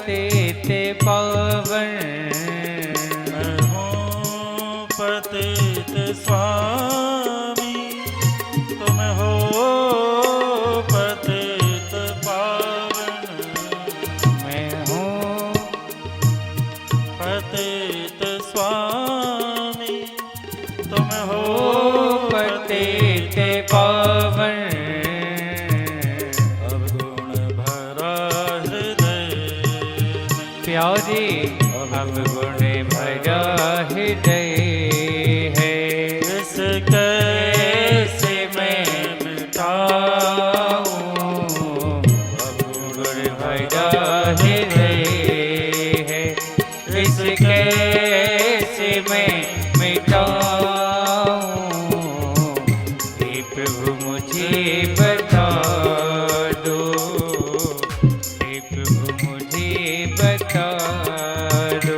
पतित पावन, मैं हूँ पतित स्वामी, तुम हो पतित पावन। मैं हूँ पतित स्वामी, तुम हो पतित पावन। अवगुण भरा हृदय प्यारे अब गुण भरा हृदय है, इस कैसे मैं मिटाऊं। गुण भरा हृदय है, इस कैसे मैं मिटाऊं। हे प्रभु मुझे बता दो, हे प्रभु मुझे बता दो।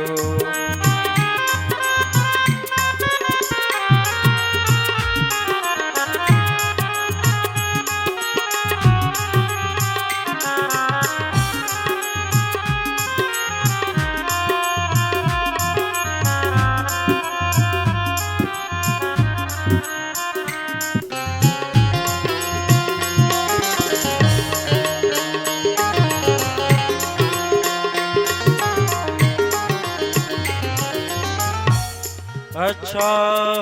अच्छा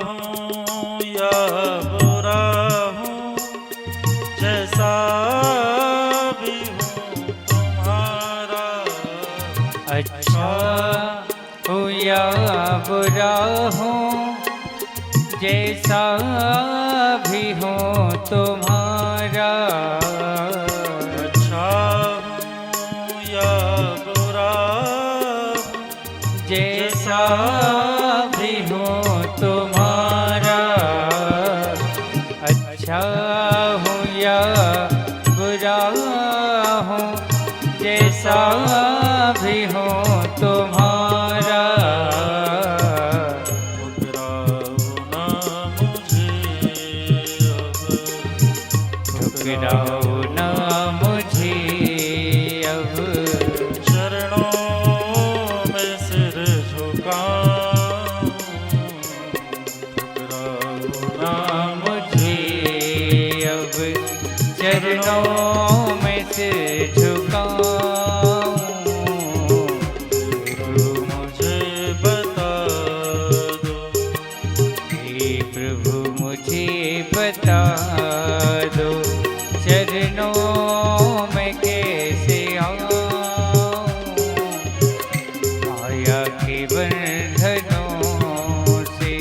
हूँ या बुरा हूँ, जैसा भी हूँ तुम्हारा। अच्छा हो या बुरा हो, जैसा भी हो तुम्हारा। अच्छा हूँ या बुरा हूँ, जैसा भी हो तुम्हारा। अच्छा हो या बुरा हो, जैसा भी हो तुम्हारा। ठुकराओ ना मुझे अब, ठुकराओ ना मुझे अब, चरणों में सिर झुकाऊं। ठुकराओ ना मुझे अब, चरणों में सिर झुकाऊं। प्रभु मुझे बता दो, हे प्रभु मुझे बता दो, चरणों में कैसे आऊं। माया के बंधनों से,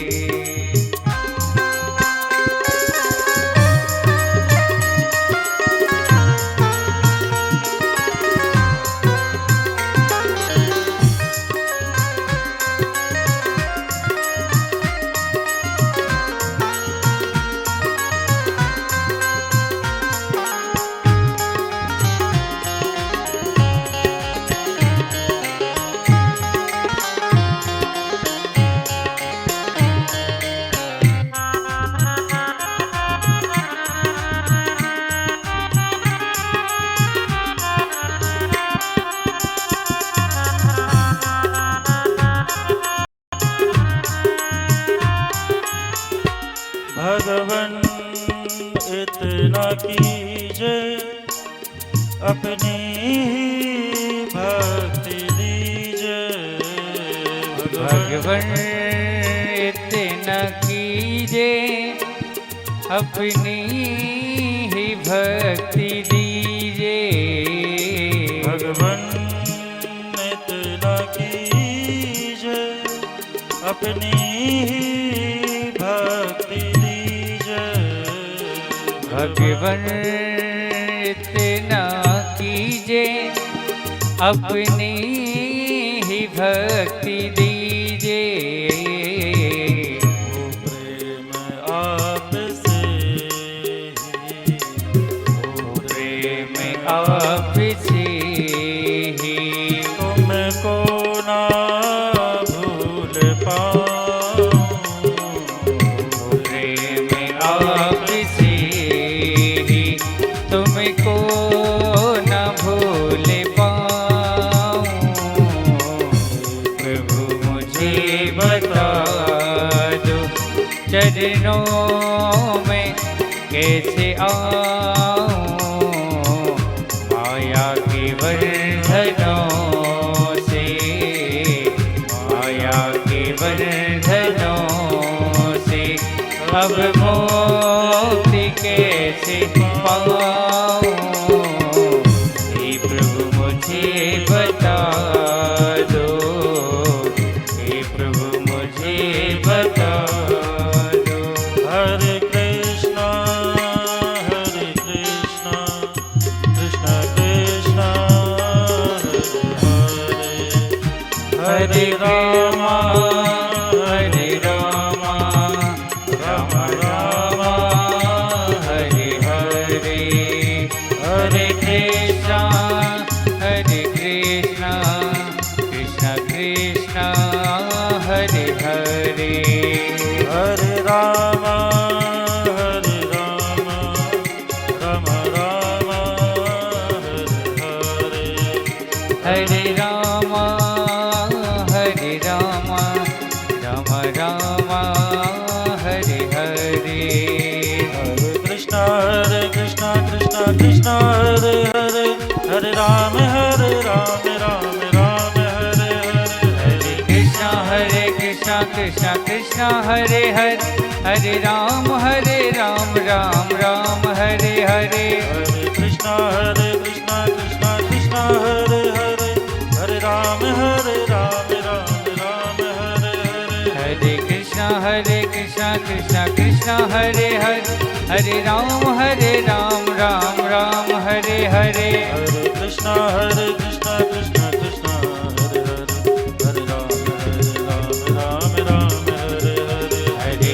भगवन इतना कीजिए, अपनी ही भक्ति दीजिए। भगवन इतना कीजिए, अपनी ही भक्ति दीजिए। भगवन इतना कीजिए, अपनी ही भक्ति दीजिए। भगवन इतना कीजिए, अपनी ही भक्ति दीजिए। वो प्रेम आपसे ही, वो प्रेम आपसे ही, तुमको ना भूल पाऊं। वो प्रेम आपसे ही, तुमको न भूल पाऊं। बता दो, चरणों में कैसे आऊं, माया के बंधनों से, माया के बंधनों से अब मुक्ति कैसे पाऊं, हे प्रभु मुझे बता दो, हे प्रभु मुझे बता दो। हरे कृष्णा कृष्ण कृष्ण हरे हरे, हरे रामा हरे रामा, राम राम हरे हरे, हरे कृष्णा कृष्ण कृष्ण हरे हरे, हरे राम राम राम हरे हरे, हरे राम राम राम हरे हरे, हरे कृष्णा कृष्ण कृष्ण हरे हरे, हरे राम राम हरे हरे, हरे कृष्णा कृष्ण कृष्ण हरे हरे, हरे राम राम हरे हरे, हरे कृष्णा कृष्ण कृष्ण हरे हरे, हरे राम राम हरे हरे, हरे कृष्णा कृष्ण कृष्ण हरे हरे, हरे राम राम हरे हरे, हरे कृष्णा कृष्ण कृष्ण हरे हरे, हरे राम हरे हरे,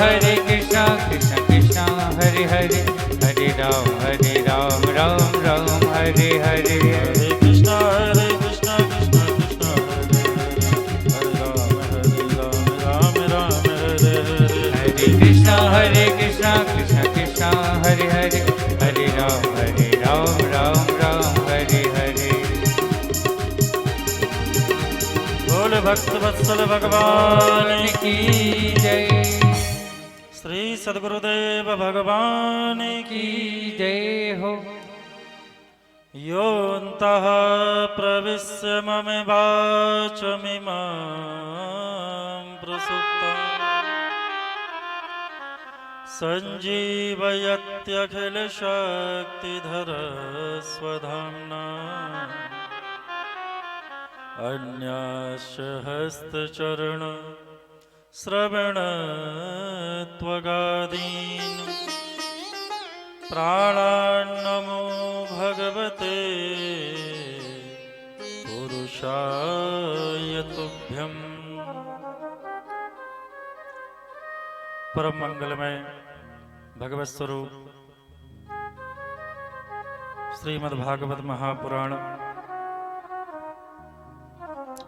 हरे कृष्णा कृष्ण कृष्ण हरे हरे, हरे राम राम हरे हरे, हरे कृष्णा कृष्ण कृष्ण हरे हरे, हरे राम हरे हरे, हरे कृष्णा कृष्ण कृष्ण हरे हरे, हरे राम हरे हरे। बोल भक्त वत्सल भगवान की जय, श्री सद्गुरुदेव भगवान की की जय हो। योऽन्तः प्रविश्य मम वाचमिमां प्रसुप्तां सञ्जीवयत्यखिलशक्तिधरस्वधाम्ना अन्याश्च हस्तचरण श्रवणत्वगादीन् प्राणान्नमो भगवते पुरुषाय तुभ्यम्। परम मंगलमय भगवत स्वरूप श्रीमद्भागवत महापुराण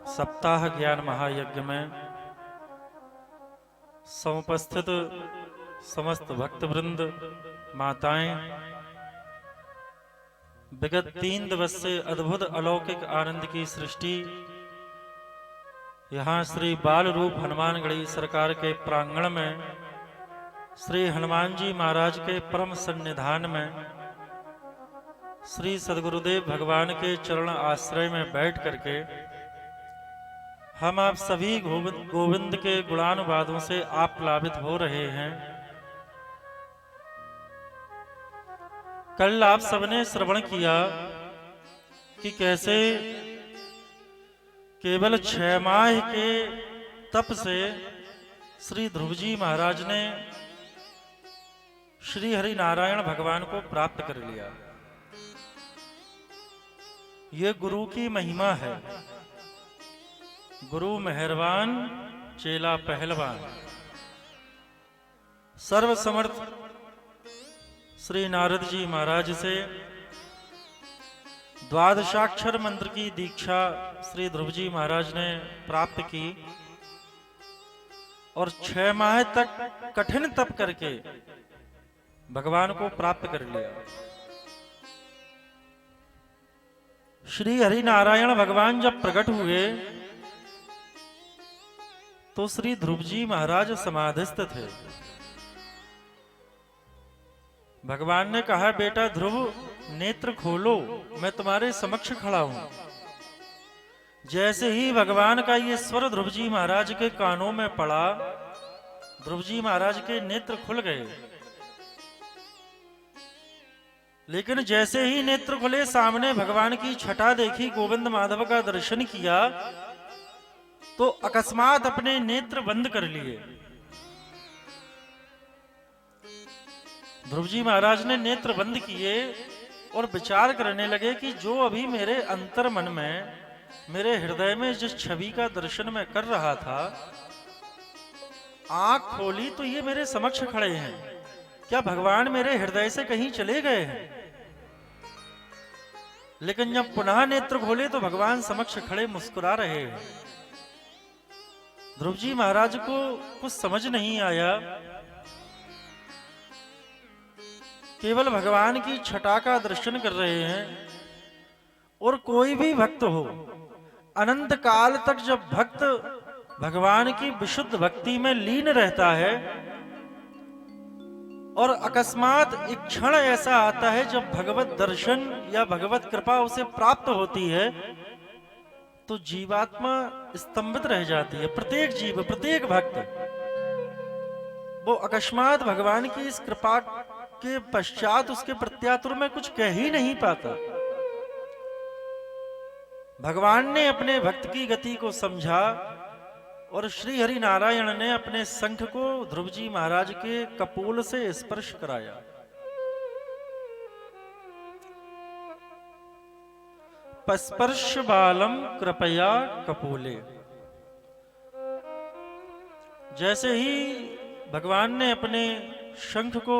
सप्ताह ज्ञान महायज्ञ में समुपस्थित समस्त भक्तवृंद, माताएं, विगत 3 दिवस से अद्भुत अलौकिक आनंद की सृष्टि यहाँ श्री बाल रूप हनुमानगढ़ी सरकार के प्रांगण में श्री हनुमान जी महाराज के परम सन्निधान में श्री सद्गुरुदेव भगवान के चरण आश्रय में बैठ करके हम आप सभी गोविंद के गुणानुवादों से आप्लावित हो रहे हैं। कल आप सबने श्रवण किया कि कैसे केवल 6 माह के तप से श्री ध्रुव जी महाराज ने श्री हरि नारायण भगवान को प्राप्त कर लिया। ये गुरु की महिमा है। गुरु मेहरबान, चेला पहलवान। सर्वसमर्थ श्री नारद जी महाराज से द्वादशाक्षर मंत्र की दीक्षा श्री ध्रुव जी महाराज ने प्राप्त की और 6 माह तक कठिन तप करके भगवान को प्राप्त कर लिया। श्री हरि नारायण भगवान जब प्रकट हुए तो श्री ध्रुव जी महाराज समाधिस्थ थे। भगवान ने कहा, बेटा ध्रुव नेत्र खोलो, मैं तुम्हारे समक्ष खड़ा हूं। जैसे ही भगवान का ये स्वर ध्रुव जी महाराज के कानों में पड़ा, ध्रुव जी महाराज के नेत्र खुल गए। लेकिन जैसे ही नेत्र खुले, सामने भगवान की छटा देखी, गोविंद माधव का दर्शन किया, तो अकस्मात अपने नेत्र बंद कर लिए। ध्रुव जी महाराज ने नेत्र बंद किए और विचार करने लगे कि जो अभी मेरे अंतर मन में, मेरे हृदय में जिस छवि का दर्शन मैं कर रहा था, आंख खोली तो ये मेरे समक्ष खड़े हैं। क्या भगवान मेरे हृदय से कहीं चले गए हैं? लेकिन जब पुनः नेत्र खोले तो भगवान समक्ष खड़े मुस्कुरा रहे हैं। ध्रुव जी महाराज को कुछ समझ नहीं आया। केवल भगवान की छटा का दर्शन कर रहे हैं। और कोई भी भक्त हो, अनंत काल तक जब भक्त भगवान की विशुद्ध भक्ति में लीन रहता है और अकस्मात एक क्षण ऐसा आता है जब भगवत दर्शन या भगवत कृपा उसे प्राप्त होती है, तो जीवात्मा स्तंभित रह जाती है। प्रत्येक जीव, प्रत्येक भक्त वो अकस्मात भगवान की इस कृपा के पश्चात उसके प्रत्यातुर में कुछ कह ही नहीं पाता। भगवान ने अपने भक्त की गति को समझा और श्री हरि नारायण ने अपने शंख को ध्रुव जी महाराज के कपोल से स्पर्श कराया। स्पर्श बालम कृपया कपोले। जैसे ही भगवान ने अपने शंख को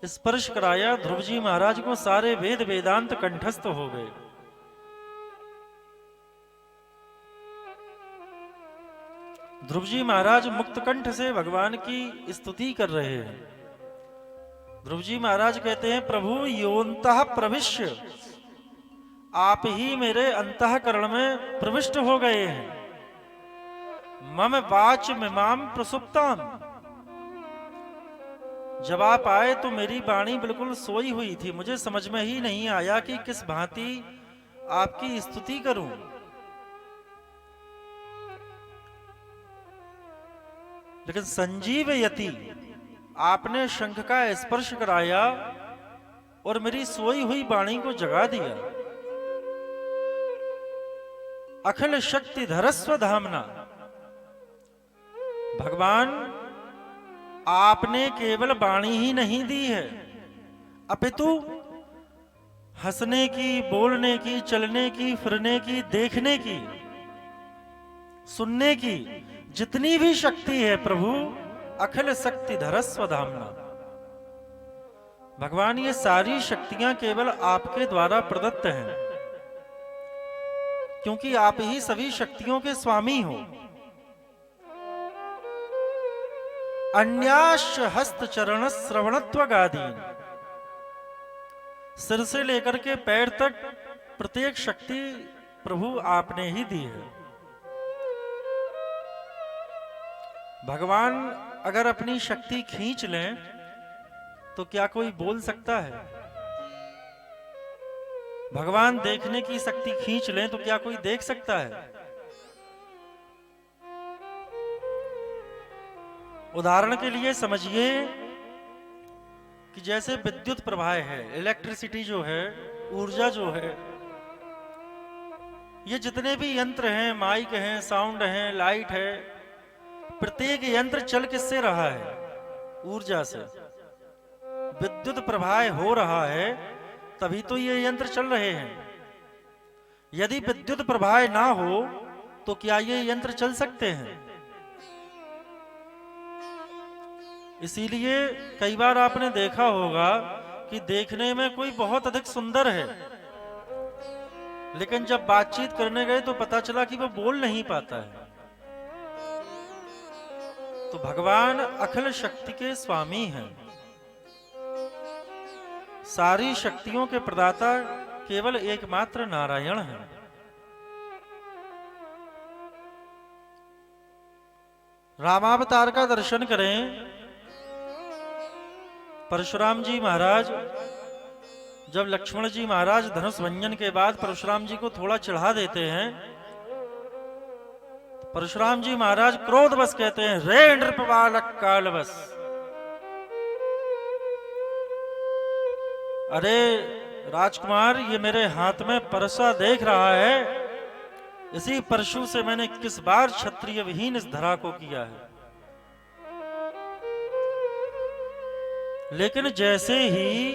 स्पर्श कराया, ध्रुव जी महाराज को सारे वेद वेदांत कंठस्थ हो गए। ध्रुव जी महाराज मुक्त कंठ से भगवान की स्तुति कर रहे हैं। ध्रुव जी महाराज कहते हैं, प्रभु योन्तः प्रविश्य, आप ही मेरे अंतःकरण में प्रविष्ट हो गए हैं। मम वाच मिमाम प्रसुप्ताम। जब आप आए तो मेरी वाणी बिल्कुल सोई हुई थी, मुझे समझ में ही नहीं आया कि किस भांति आपकी स्तुति करूं। लेकिन संजीवयति, आपने शंख का स्पर्श कराया और मेरी सोई हुई वाणी को जगा दिया। अखिल शक्ति धरस्व धामना। भगवान, आपने केवल वाणी ही नहीं दी है, अपितु हंसने की, बोलने की, चलने की, फिरने की, देखने की, सुनने की जितनी भी शक्ति है प्रभु, अखिल शक्ति धरस्व धामना। भगवान, ये सारी शक्तियां केवल आपके द्वारा प्रदत्त हैं, क्योंकि आप ही सभी शक्तियों के स्वामी हो। अन्याश हस्त चरण श्रवणत्व गादीन। सिर से लेकर के पैर तक प्रत्येक शक्ति प्रभु आपने ही दी है। भगवान अगर अपनी शक्ति खींच लें तो क्या कोई बोल सकता है? भगवान देखने की शक्ति खींच लें तो क्या कोई देख सकता है? उदाहरण के लिए समझिए कि जैसे विद्युत प्रवाह है, इलेक्ट्रिसिटी जो है, ऊर्जा जो है, ये जितने भी यंत्र हैं, माइक हैं, साउंड हैं, लाइट है, प्रत्येक यंत्र चल किससे रहा है? ऊर्जा से। विद्युत प्रवाह हो रहा है तभी तो ये यंत्र चल रहे हैं। यदि विद्युत प्रवाह ना हो तो क्या ये यंत्र चल सकते हैं? इसीलिए कई बार आपने देखा होगा कि देखने में कोई बहुत अधिक सुंदर है, लेकिन जब बातचीत करने गए तो पता चला कि वो बोल नहीं पाता है। तो भगवान अखिल शक्ति के स्वामी हैं। सारी शक्तियों के प्रदाता केवल एकमात्र नारायण हैं। रामावतार का दर्शन करें। परशुराम जी महाराज, जब लक्ष्मण जी महाराज धनुष भंजन के बाद परशुराम जी को थोड़ा चढ़ा देते हैं, परशुराम जी महाराज क्रोधवश कहते हैं, रे नृप बालक कालवश, अरे राजकुमार, ये मेरे हाथ में परसा देख रहा है, इसी परशु से मैंने किस बार क्षत्रिय विहीन इस धरा को किया है। लेकिन जैसे ही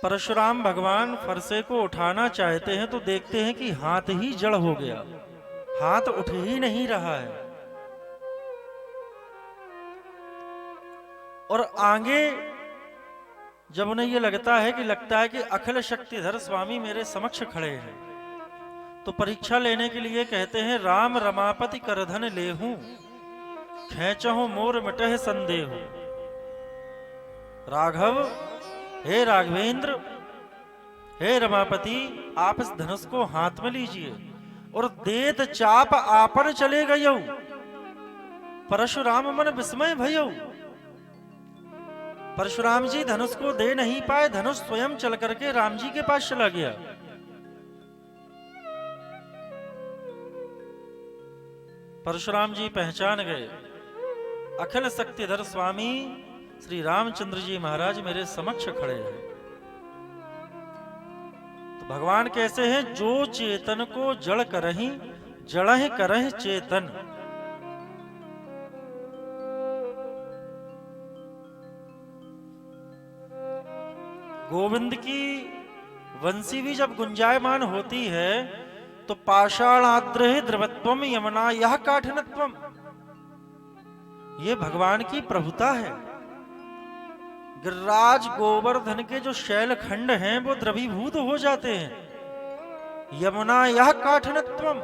परशुराम भगवान फरसे को उठाना चाहते हैं तो देखते हैं कि हाथ ही जड़ हो गया, हाथ उठ ही नहीं रहा है। और आगे जब उन्हें यह लगता है कि अखिल शक्तिधर स्वामी मेरे समक्ष खड़े हैं, तो परीक्षा लेने के लिए कहते हैं, राम रमापति करधन लेहूं, खेचहूं मोर मिटह संदेहु। राघव, हे राघवेंद्र, हे रमापति, आप इस धनुष को हाथ में लीजिए और देत चाप आपन चले गयौ। परशुराम मन विस्मय भयौ। परशुराम जी धनुष को दे नहीं पाए, धनुष स्वयं चल करके राम जी के पास चला गया। परशुराम जी पहचान गए, अखिल शक्तिधर स्वामी श्री रामचंद्र जी महाराज मेरे समक्ष खड़े हैं। तो भगवान कैसे हैं, जो चेतन को जड़ करहि जड़ह करह चेतन। गोविंद की वंशी भी जब गुंजायमान होती है तो पाषाणाद्रह द्रवत्वम यमुना यह काठिनत्वम, ये भगवान की प्रभुता है। गिरिराज गोवर्धन के जो शैल खंड हैं वो द्रवीभूत हो जाते हैं। यमुना यह काठिनत्वम,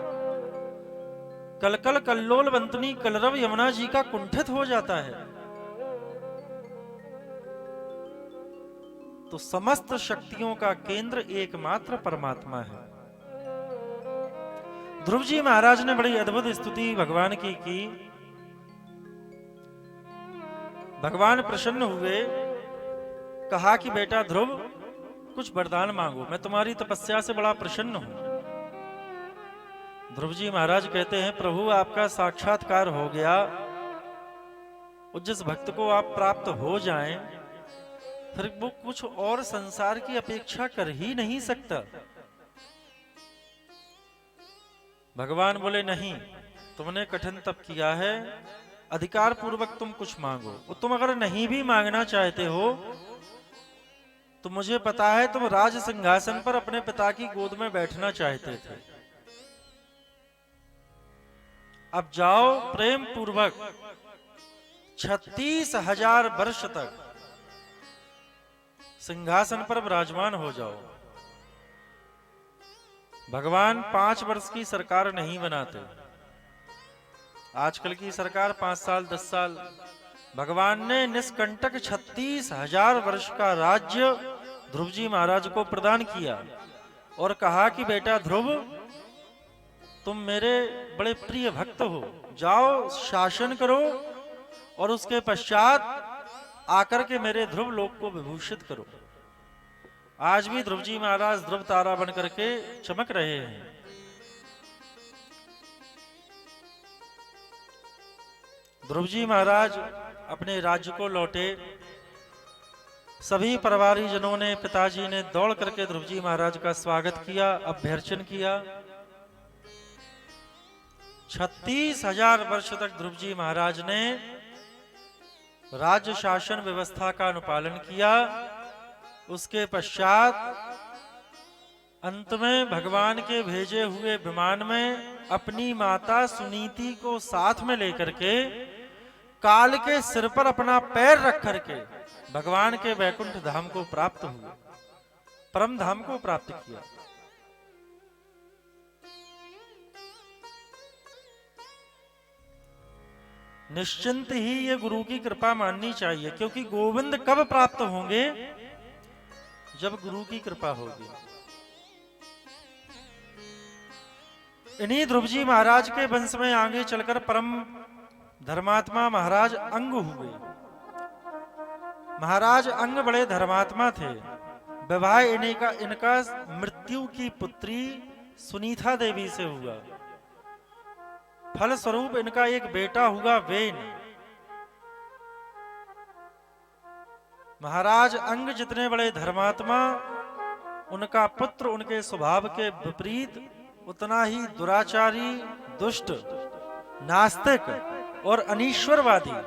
कलकल कल्लोल बंतनी कलरव यमुना जी का कुंठित हो जाता है। तो समस्त शक्तियों का केंद्र एकमात्र परमात्मा है। ध्रुव जी महाराज ने बड़ी अद्भुत स्तुति भगवान की। भगवान प्रसन्न हुए, कहा कि बेटा ध्रुव, कुछ वरदान मांगो, मैं तुम्हारी तपस्या से बड़ा प्रसन्न हूं। ध्रुव जी महाराज कहते हैं, प्रभु आपका साक्षात्कार हो गया, और जिस भक्त को आप प्राप्त हो जाएं, फिर वो कुछ और संसार की अपेक्षा कर ही नहीं सकता। भगवान बोले, नहीं, तुमने कठिन तप किया है, अधिकार पूर्वक तुम कुछ मांगो। और तुम अगर नहीं भी मांगना चाहते हो तो मुझे पता है तुम राज सिंहासन पर अपने पिता की गोद में बैठना चाहते थे। अब जाओ, प्रेम पूर्वक 36,000 वर्ष तक सिंहासन पर विराजमान हो जाओ। भगवान 5 वर्ष की सरकार नहीं बनाते। आजकल की सरकार 5 साल 10 साल। भगवान ने निष्कंटक 36,000 वर्ष का राज्य ध्रुव जी महाराज को प्रदान किया और कहा कि बेटा ध्रुव, तुम मेरे बड़े प्रिय भक्त हो, जाओ शासन करो और उसके पश्चात आकर के मेरे ध्रुव लोक को विभूषित करो। आज भी ध्रुव जी महाराज ध्रुव तारा बन करके चमक रहे हैं। ध्रुव जी महाराज अपने राज्य को लौटे। सभी परिवारी जनों ने, पिताजी ने दौड़ करके ध्रुव जी महाराज का स्वागत किया, अभ्यर्चन किया। 36,000 वर्ष तक ध्रुव जी महाराज ने राज्य शासन व्यवस्था का अनुपालन किया। उसके पश्चात अंत में भगवान के भेजे हुए विमान में अपनी माता सुनीति को साथ में लेकर के काल के सिर पर अपना पैर रख करके भगवान के वैकुंठ धाम को प्राप्त हुए, परम धाम को प्राप्त किया। निश्चिंत ही ये गुरु की कृपा माननी चाहिए, क्योंकि गोविंद कब प्राप्त होंगे, जब गुरु की कृपा होगी। इन्हीं ध्रुव जी महाराज के वंश में आगे चलकर परम धर्मात्मा महाराज अंग हुए। महाराज अंग बड़े धर्मात्मा थे। विवाह इनका मृत्यु की पुत्री सुनीता देवी से हुआ। फलस्वरूप इनका एक बेटा हुआ वेन। महाराज अंग जितने बड़े धर्मात्मा, उनका पुत्र उनके स्वभाव के विपरीत उतना ही दुराचारी, दुष्ट, नास्तिक और अनीश्वरवादी।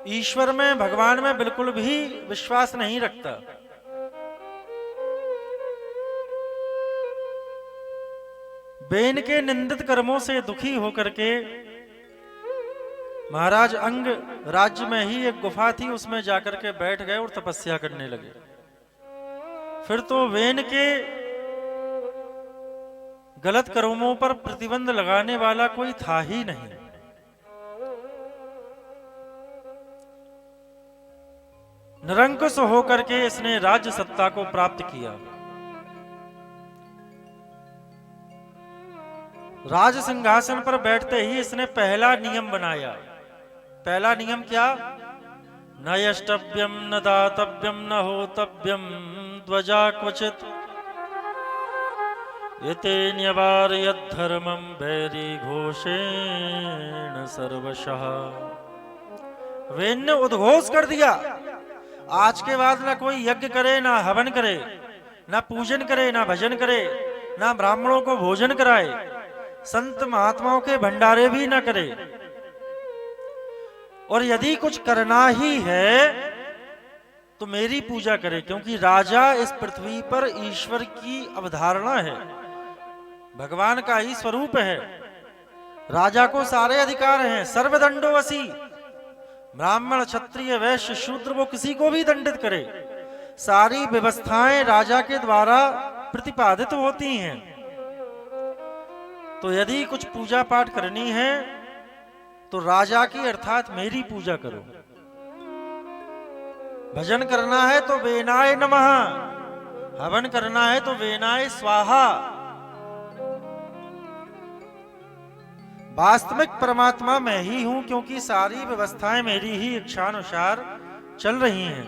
ईश्वर में, भगवान में बिल्कुल भी विश्वास नहीं रखता। बेन के निंदित कर्मों से दुखी होकर के महाराज अंग राज्य में ही एक गुफा थी, उसमें जाकर के बैठ गए और तपस्या करने लगे। फिर तो वेन के गलत कर्मों पर प्रतिबंध लगाने वाला कोई था ही नहीं। निरंकुश होकर के इसने राज्य सत्ता को प्राप्त किया। राज सिंहासन पर बैठते ही इसने पहला नियम बनाया। पहला नियम क्या? न यष्टव्यम न दातव्यम न होतव्यम ध्वजा क्वचित यते न्यवारयत् धर्मं वैरी घोषेण सर्वशः। वेन ने उद्घोष कर दिया, आज के बाद ना कोई यज्ञ करे, ना हवन करे, ना पूजन करे, ना भजन करे, ना ब्राह्मणों को भोजन कराए, संत महात्माओं के भंडारे भी ना करे। और यदि कुछ करना ही है तो मेरी पूजा करे, क्योंकि राजा इस पृथ्वी पर ईश्वर की अवधारणा है, भगवान का ही स्वरूप है। राजा को सारे अधिकार हैं, सर्वदंडोवसी। ब्राह्मण, क्षत्रिय, वैश्य, शूद्र, वो किसी को भी दंडित करे। सारी व्यवस्थाएं राजा के द्वारा प्रतिपादित होती हैं। तो यदि कुछ पूजा पाठ करनी है तो राजा की अर्थात मेरी पूजा करो। भजन करना है तो वेनाय नमः, हवन करना है तो वेनाय स्वाहा। वास्तविक परमात्मा मैं ही हूं, क्योंकि सारी व्यवस्थाएं मेरी ही इच्छानुसार चल रही हैं।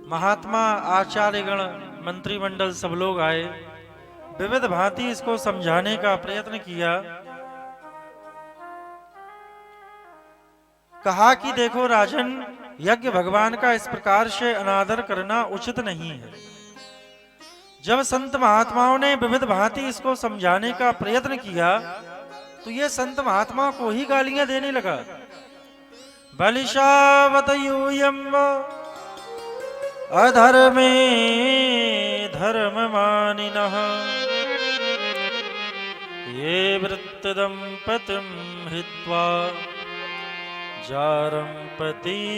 महात्मा, आचार्यगण, मंत्रिमंडल सब लोग आए, विविध भांति इसको समझाने का प्रयत्न किया। कहा कि देखो राजन, यज्ञ भगवान का इस प्रकार से अनादर करना उचित नहीं है। जब संत महात्माओं ने विविध भांति इसको समझाने का प्रयत्न किया तो ये संत महात्माओं को ही गालियां देने लगा। बलिशावत यूयम अधर्मे धर्म मानिनः ये वृत्त दंपतिम हित्वा जारं पतिमुपासते।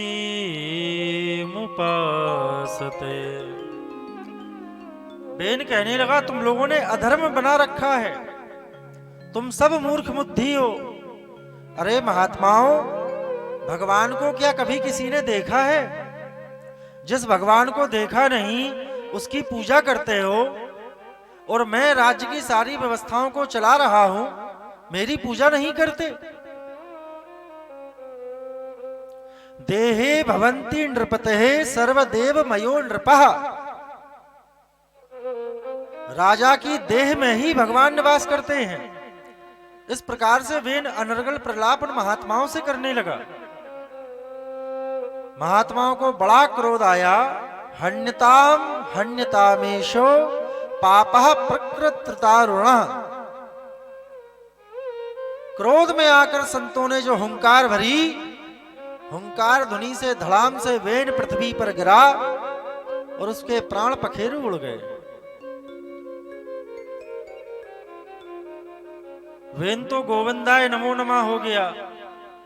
बेन कहने लगा, तुम लोगों ने अधर्म बना रखा है, तुम सब मूर्ख बुद्धि हो। अरे महात्माओं, भगवान को क्या कभी किसी ने देखा है? जिस भगवान को देखा नहीं उसकी पूजा करते हो, और मैं राज्य की सारी व्यवस्थाओं को चला रहा हूं, मेरी पूजा नहीं करते। देहे भवन्ति नृपतेः सर्वदेव मयो नृपः। राजा की देह में ही भगवान निवास करते हैं। इस प्रकार से वेन अनर्गल प्रलापन महात्माओं से करने लगा। महात्माओं को बड़ा क्रोध आया। हन्यताम हन्यतामेशो पापः प्रकृततारुणः। क्रोध में आकर संतों ने जो हुंकार भरी, हुंकार ध्वनि से धड़ाम से वेन पृथ्वी पर गिरा और उसके प्राण पखेरु उड़ गए। वेन तो गोविंदाय नमो नमः हो गया।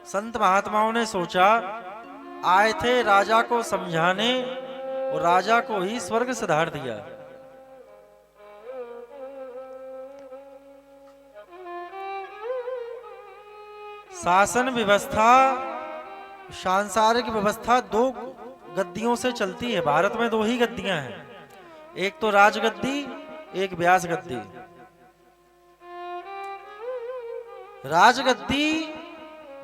संत महात्माओं ने सोचा, आए थे राजा को समझाने और राजा को ही स्वर्ग सिधार दिया। शासन व्यवस्था, सांसारिक व्यवस्था दो गद्दियों से चलती है। भारत में दो ही गद्दियां हैं, एक तो राजगद्दी, एक व्यास गद्दी। राजगद्दी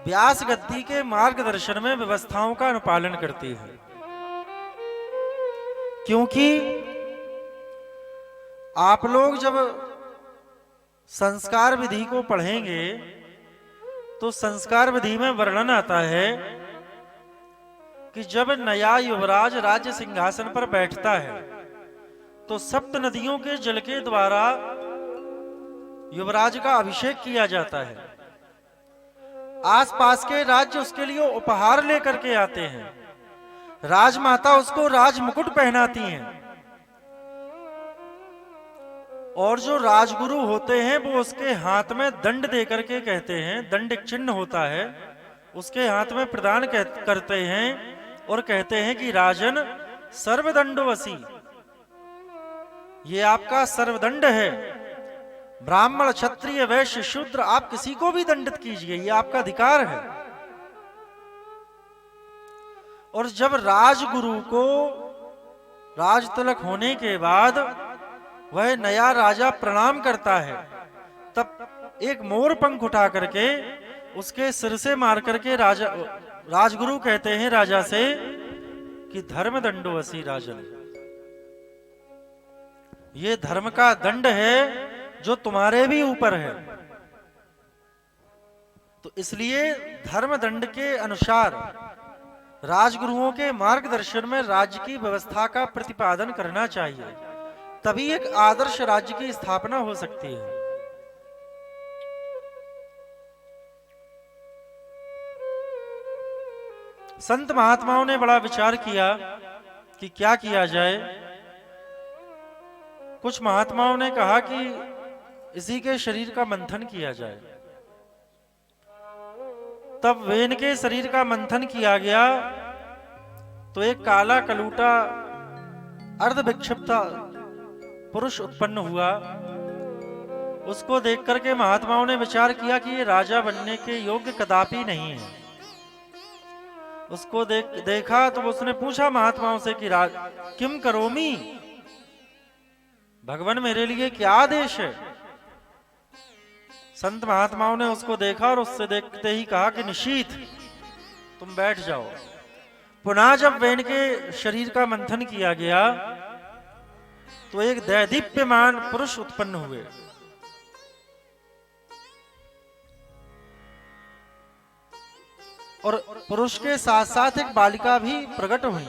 व्यास गद्दी के मार्गदर्शन में व्यवस्थाओं का अनुपालन करती है, क्योंकि आप लोग जब संस्कार विधि को पढ़ेंगे तो संस्कार विधि में वर्णन आता है कि जब नया युवराज राज्य सिंहासन पर बैठता है तो सप्त नदियों के जल के द्वारा युवराज का अभिषेक किया जाता है। आसपास के राज्य उसके लिए उपहार लेकर के आते हैं, राजमाता उसको राज मुकुट पहनाती हैं, और जो राजगुरु होते हैं वो उसके हाथ में दंड देकर के कहते हैं, दंड एक चिन्ह होता है, उसके हाथ में प्रदान करते हैं और कहते हैं कि राजन सर्वदंडवसी, ये आपका सर्वदंड है। ब्राह्मण क्षत्रिय वैश्य शूद्र आप किसी को भी दंडित कीजिए, ये आपका अधिकार है। और जब राजगुरु को राज तिलक होने के बाद वह नया राजा प्रणाम करता है, तब एक मोर पंख उठा करके उसके सिर से मार करके राजगुरु कहते हैं राजा से कि धर्म दंडोवसी राजन, ये धर्म का दंड है जो तुम्हारे भी ऊपर है। तो इसलिए धर्म दंड के अनुसार राजगुरुओं के मार्गदर्शन में राज्य की व्यवस्था का प्रतिपादन करना चाहिए, तभी एक आदर्श राज्य की स्थापना हो सकती है। संत महात्माओं ने बड़ा विचार किया कि क्या किया जाए। कुछ महात्माओं ने कहा कि इसी के शरीर का मंथन किया जाए। तब वेन के शरीर का मंथन किया गया तो एक काला कलूटा अर्ध विक्षिप्त पुरुष उत्पन्न हुआ। उसको देख करके महात्माओं ने विचार किया कि ये राजा बनने के योग्य कदापि नहीं है। उसको देखा तो उसने पूछा महात्माओं से कि किम करोमी, भगवान मेरे लिए क्या आदेश है। संत महात्माओं ने उसको देखा और उससे देखते ही कहा कि निशीथ तुम बैठ जाओ। पुनः जब वेन के शरीर का मंथन किया गया तो एक दैदीप्यमान पुरुष उत्पन्न हुए। और पुरुष के साथ साथ एक बालिका भी प्रकट हुई।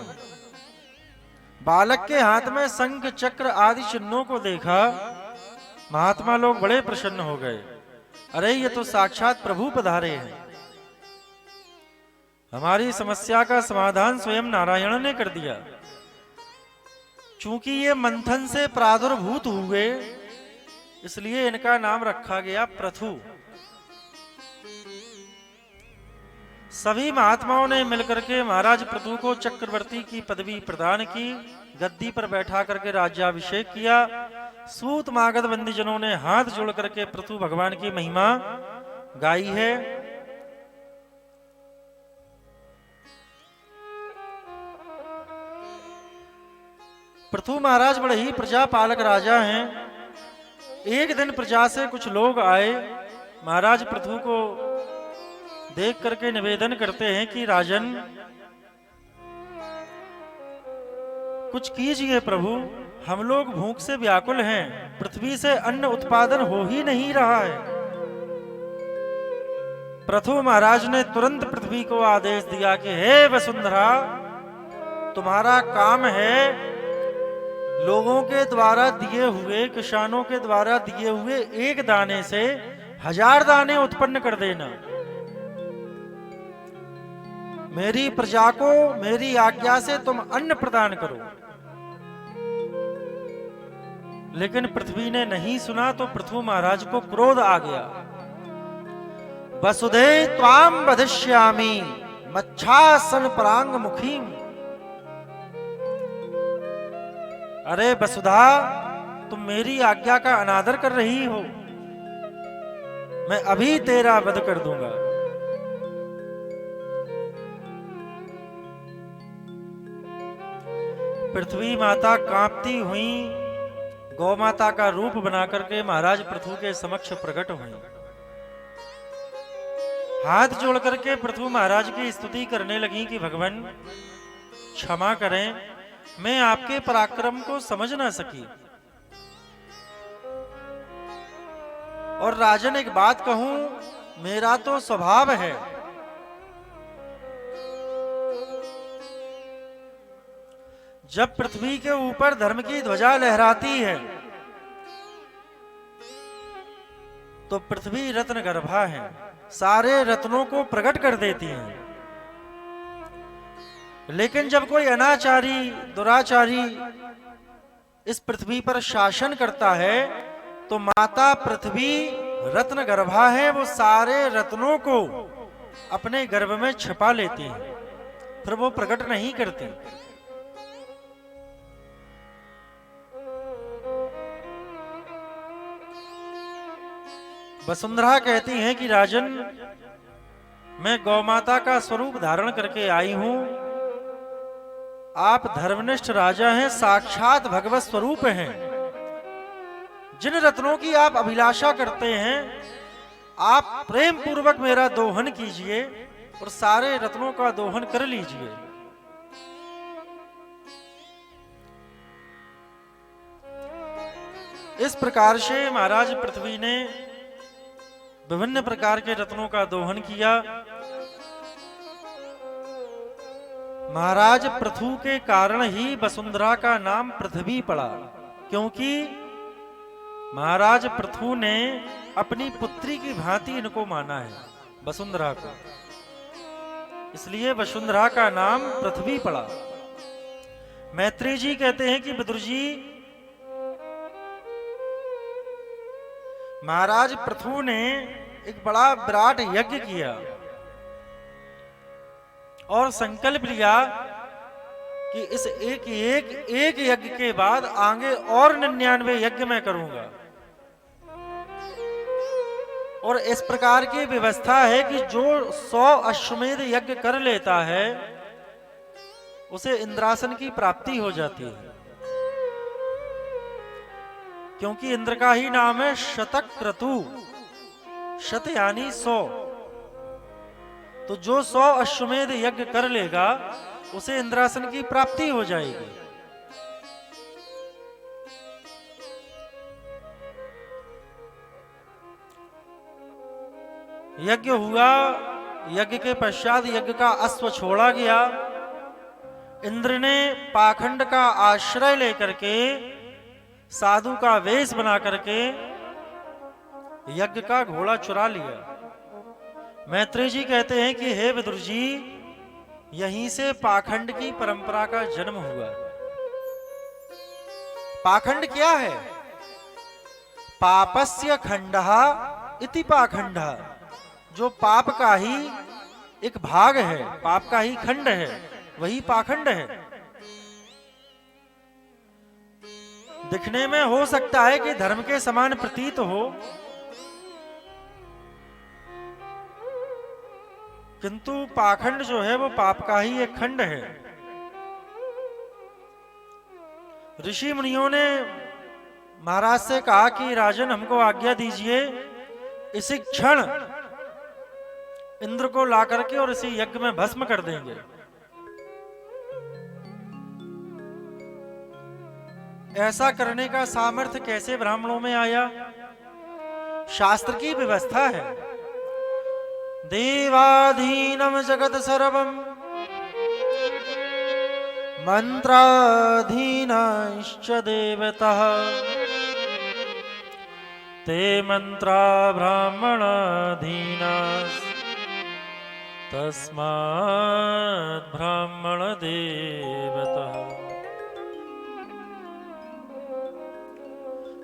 बालक के हाथ में शंख चक्र आदि चिन्हों को देखा महात्मा लोग बड़े प्रसन्न हो गए। अरे ये तो साक्षात प्रभु पधारे हैं, हमारी समस्या का समाधान स्वयं नारायण ने कर दिया। चूंकि ये मंथन से प्रादुर्भूत हुए इसलिए इनका नाम रखा गया पृथु। सभी महात्माओं ने मिलकर के महाराज पृथु को चक्रवर्ती की पदवी प्रदान की, गद्दी पर बैठा करके राज्याभिषेक किया। सूत मागध बंदी जनों ने हाथ जोड़ करके पृथु भगवान की महिमा गाई है। पृथु महाराज बड़े ही प्रजापालक राजा हैं। एक दिन प्रजा से कुछ लोग आए, महाराज पृथु को देख करके निवेदन करते हैं कि राजन कुछ कीजिए प्रभु, हम लोग भूख से व्याकुल हैं, पृथ्वी से अन्न उत्पादन हो ही नहीं रहा है। पृथु महाराज ने तुरंत पृथ्वी को आदेश दिया कि हे वसुंधरा, तुम्हारा काम है लोगों के द्वारा दिए हुए, किसानों के द्वारा दिए हुए एक दाने से 1000 दाने उत्पन्न कर देना। मेरी प्रजा को मेरी आज्ञा से तुम अन्न प्रदान करो। लेकिन पृथ्वी ने नहीं सुना तो पृथु महाराज को क्रोध आ गया। वसुधे त्वाम वधिष्यामि मच्छासन परांग मुखीम। अरे वसुधा, तुम मेरी आज्ञा का अनादर कर रही हो, मैं अभी तेरा वध कर दूंगा। पृथ्वी माता कांपती हुई गौ माता का रूप बना करके महाराज पृथु के समक्ष प्रकट हुई। हाथ जोड़ करके पृथु महाराज की स्तुति करने लगी कि भगवान क्षमा करें, मैं आपके पराक्रम को समझ ना सकी। और राजन एक बात कहूं, मेरा तो स्वभाव है, जब पृथ्वी के ऊपर धर्म की ध्वजा लहराती है तो पृथ्वी रत्न गर्भा है, सारे रत्नों को प्रकट कर देती है। लेकिन जब कोई अनाचारी दुराचारी इस पृथ्वी पर शासन करता है तो माता पृथ्वी रत्न गर्भा है, वो सारे रत्नों को अपने गर्भ में छिपा लेती है, फिर वो प्रकट नहीं करती। वसुंधरा कहती हैं कि राजन, मैं गौ माता का स्वरूप धारण करके आई हूं, आप धर्मनिष्ठ राजा हैं, साक्षात भगवत स्वरूप हैं। जिन रत्नों की आप अभिलाषा करते हैं, आप प्रेम पूर्वक मेरा दोहन कीजिए और सारे रत्नों का दोहन कर लीजिए। इस प्रकार से महाराज पृथ्वी ने विभिन्न प्रकार के रत्नों का दोहन किया। महाराज पृथु के कारण ही वसुंधरा का नाम पृथ्वी पड़ा, क्योंकि महाराज पृथु ने अपनी पुत्री की भांति इनको माना है, वसुंधरा को, इसलिए वसुंधरा का नाम पृथ्वी पड़ा। मैत्री जी कहते हैं कि विदुर जी, महाराज पृथु ने एक बड़ा विराट यज्ञ किया और संकल्प लिया कि इस एक यज्ञ के बाद आगे और 99 यज्ञ मैं करूंगा। और इस प्रकार की व्यवस्था है कि जो 100 अश्वमेध यज्ञ कर लेता है उसे इंद्रासन की प्राप्ति हो जाती है, क्योंकि इंद्र का ही नाम है शतक्रतु, शत यानी 100। तो जो 100 अश्वमेध यज्ञ कर लेगा उसे इंद्रासन की प्राप्ति हो जाएगी। यज्ञ हुआ, यज्ञ के पश्चात यज्ञ का अश्व छोड़ा गया। इंद्र ने पाखंड का आश्रय लेकर के साधु का वेश बना करके यज्ञ का घोड़ा चुरा लिया। मैत्री जी कहते हैं कि हे विदुर जी, यहीं से पाखंड की परंपरा का जन्म हुआ। पाखंड क्या है? पापस्य खंडः इति पाखंडः, जो पाप का ही एक भाग है, पाप का ही खंड है, वही पाखंड है। दिखने में हो सकता है कि धर्म के समान प्रतीत हो, किंतु पाखंड जो है वो पाप का ही एक खंड है। ऋषि मुनियों ने महाराज से कहा कि राजन, हमको आज्ञा दीजिए, इसी क्षण इंद्र को ला करके और इसी यज्ञ में भस्म कर देंगे। ऐसा करने का सामर्थ्य कैसे ब्राह्मणों में आया? शास्त्र की व्यवस्था है। देवाधीनम जगत सर्वम मंत्राधीनाश्च देवतः ते मंत्रा ब्राह्मणाधीना तस्मात् ब्राह्मण देवतः।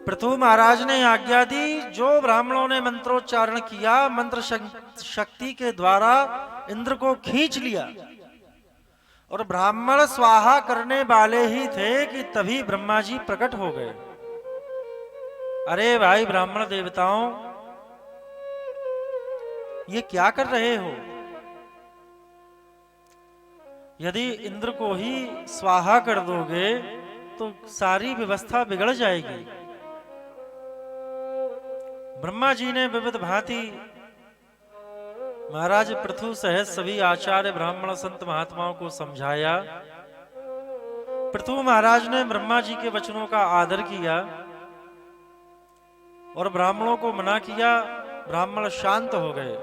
पृथु महाराज ने आज्ञा दी, जो ब्राह्मणों ने मंत्रोच्चारण किया, मंत्र शक्ति के द्वारा इंद्र को खींच लिया, और ब्राह्मण स्वाहा करने वाले ही थे कि तभी ब्रह्मा जी प्रकट हो गए। अरे भाई ब्राह्मण देवताओं, ये क्या कर रहे हो? यदि इंद्र को ही स्वाहा कर दोगे तो सारी व्यवस्था बिगड़ जाएगी। ब्रह्मा जी ने विविध भांति महाराज पृथु सहित सभी आचार्य ब्राह्मण संत महात्माओं को समझाया। पृथु महाराज ने ब्रह्मा जी के वचनों का आदर किया और ब्राह्मणों को मना किया। ब्राह्मण शांत हो गए।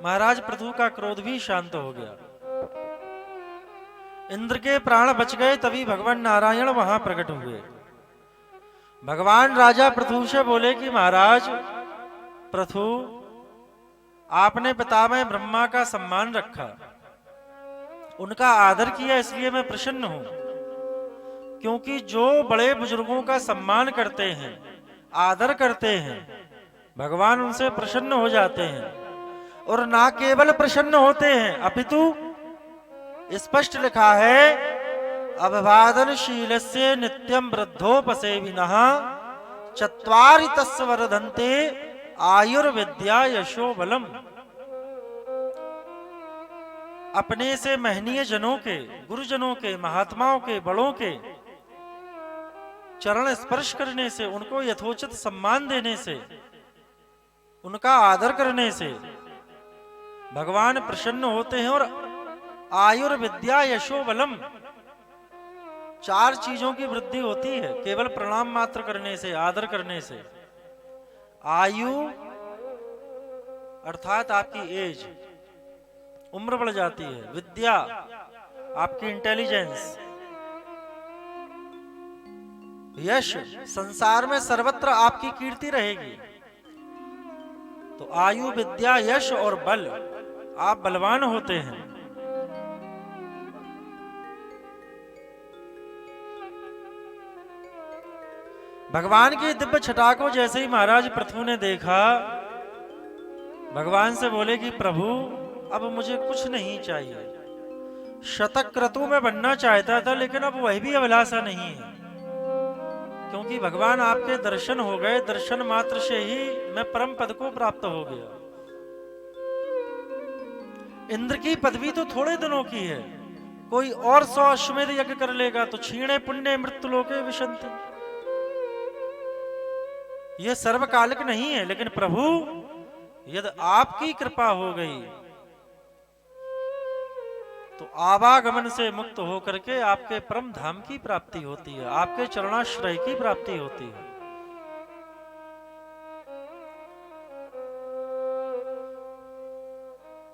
महाराज पृथु का क्रोध भी शांत हो गया। इंद्र के प्राण बच गए। तभी भगवान नारायण वहां प्रकट हुए। भगवान राजा पृथु से बोले कि महाराज पृथु, आपने पितामह ब्रह्मा का सम्मान रखा, उनका आदर किया, इसलिए मैं प्रसन्न हूं। क्योंकि जो बड़े बुजुर्गों का सम्मान करते हैं, आदर करते हैं, भगवान उनसे प्रसन्न हो जाते हैं। और ना केवल प्रसन्न होते हैं, अपितु स्पष्ट लिखा है, अभिवादनशीलस्य नित्यं वृद्धोपसेविनः चत्वारि तस्य वर्धन्ते आयुर्विद्या यशो बलम। अपने से महनीय जनों के, गुरुजनों के, महात्माओं के, बड़ों के चरण स्पर्श करने से, उनको यथोचित सम्मान देने से, उनका आदर करने से भगवान प्रसन्न होते हैं। और आयुर्विद्या यशो बलम, 4 चीजों की वृद्धि होती है केवल प्रणाम मात्र करने से, आदर करने से। आयु अर्थात आपकी एज, उम्र बढ़ जाती है। विद्या आपकी इंटेलिजेंस। यश, संसार में सर्वत्र आपकी कीर्ति रहेगी। तो आयु, विद्या, यश और बल, आप बलवान होते हैं। भगवान की दिव्य छटा को जैसे ही महाराज पृथु ने देखा, भगवान से बोले कि प्रभु अब मुझे कुछ नहीं चाहिए। शतक्रतु में बनना चाहता था, लेकिन अब वह भी अभिलाषा नहीं है। क्योंकि भगवान आपके दर्शन हो गए, दर्शन मात्र से ही मैं परम पद को प्राप्त हो गया। इंद्र की पदवी तो थोड़े दिनों की है। कोई और 100 अश्वमेध यज्ञ कर लेगा तो क्षीणे पुण्य मृत्यु लोके विशंति, यह सर्वकालिक नहीं है। लेकिन प्रभु, यदि आपकी कृपा हो गई तो आवागमन से मुक्त होकर के आपके परम धाम की प्राप्ति होती है, आपके चरणाश्रय की प्राप्ति होती है।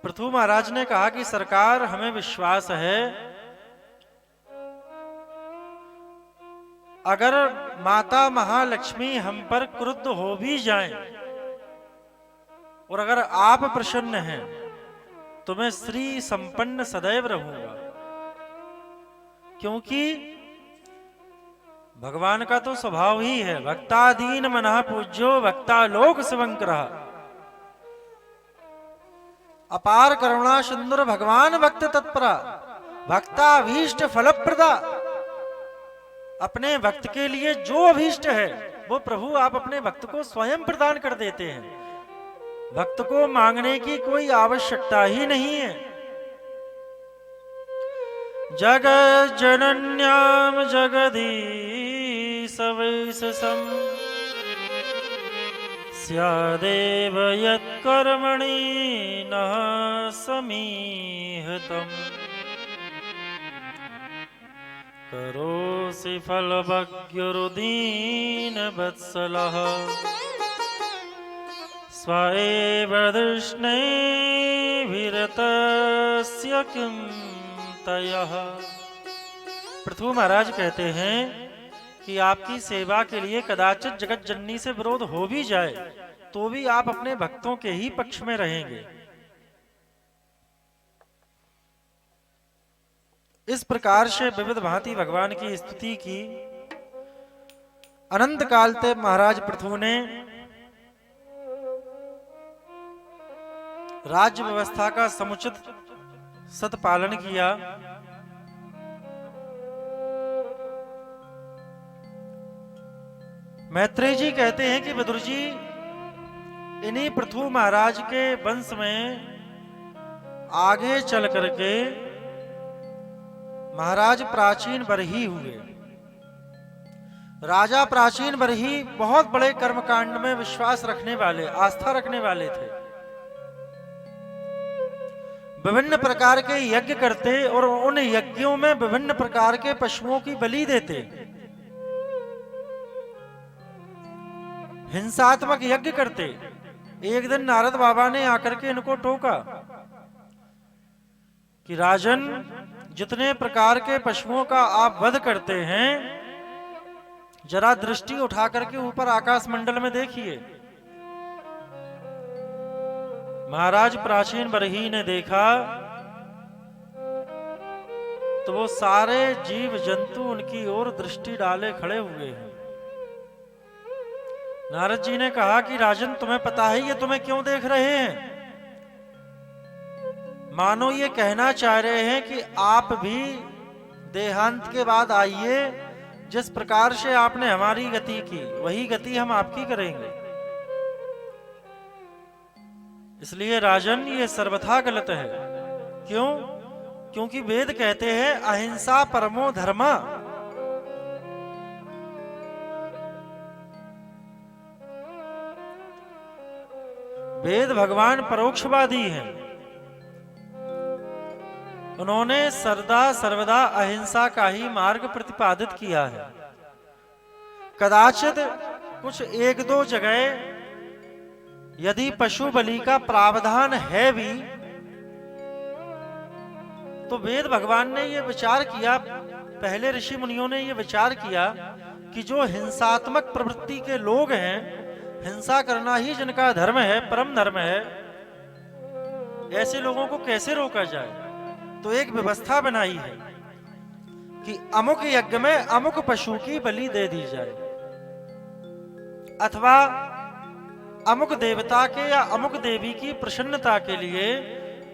पृथु महाराज ने कहा कि सरकार, हमें विश्वास है, अगर माता महालक्ष्मी हम पर क्रुद्ध हो भी जाएं और अगर आप प्रसन्न हैं तो मैं श्री संपन्न सदैव रहूंगा। क्योंकि भगवान का तो स्वभाव ही है, भक्तादीन मनः पूज्यो भक्ता लोक शिवंकरः। अपार करुणा सुंदर भगवान भक्त तत्परा, भक्ताभीष्ट फलप्रदा। अपने भक्त के लिए जो अभीष्ट है वो प्रभु आप अपने भक्त को स्वयं प्रदान कर देते हैं। भक्त को मांगने की कोई आवश्यकता ही नहीं है। जगत जनन्याम जगदीश वैससं स्यादेव यत्कर्मणि नः समीहतम् करोसि फलभग्युरुदीन वत्सलः स्व एव दृष्णैर्विरतस्य किं तयः। पृथु महाराज कहते हैं कि आपकी सेवा के लिए कदाचित जगत जननी से विरोध हो भी जाए तो भी आप अपने भक्तों के ही पक्ष में रहेंगे। इस प्रकार से विविध भांति भगवान की स्तुति की। अनंत काल तक महाराज पृथु ने राज्य व्यवस्था का समुचित सत्पालन किया। मैत्रेय जी कहते हैं कि विदुर जी, इन्हीं पृथु महाराज के वंश में आगे चल करके महाराज प्राचीन बरही हुए। राजा प्राचीन बरही बहुत बड़े कर्मकांड में विश्वास रखने वाले, आस्था रखने वाले थे। विभिन्न प्रकार के यज्ञ करते और उन यज्ञों में विभिन्न प्रकार के पशुओं की बलि देते। हिंसात्मक यज्ञ करते। एक दिन नारद बाबा ने आकर के इनको टोका कि राजन, जितने प्रकार के पशुओं का आप वध करते हैं, जरा दृष्टि उठा करके ऊपर आकाश मंडल में देखिए। महाराज प्राचीन बरही ने देखा तो वो सारे जीव जंतु उनकी ओर दृष्टि डाले खड़े हुए हैं। नारद जी ने कहा कि राजन, तुम्हें पता है ये तुम्हें क्यों देख रहे हैं? मानो ये कहना चाह रहे हैं कि आप भी देहांत के बाद आइए, जिस प्रकार से आपने हमारी गति की वही गति हम आपकी करेंगे। इसलिए राजन, ये सर्वथा गलत है। क्यों? क्योंकि वेद कहते हैं अहिंसा परमो धर्मा। वेद भगवान परोक्षवादी हैं। उन्होंने सदा सर्वदा अहिंसा का ही मार्ग प्रतिपादित किया है। कदाचित कुछ एक दो जगह यदि पशु बलि का प्रावधान है भी, तो वेद भगवान ने यह विचार किया, पहले ऋषि मुनियों ने यह विचार किया कि जो हिंसात्मक प्रवृत्ति के लोग हैं, हिंसा करना ही जिनका धर्म है, परम धर्म है, ऐसे लोगों को कैसे रोका जाए। तो एक व्यवस्था बनाई है कि अमुक यज्ञ में अमुक पशु की बलि दे दी जाए, अथवा अमुक देवता के या अमुक देवी की प्रसन्नता के लिए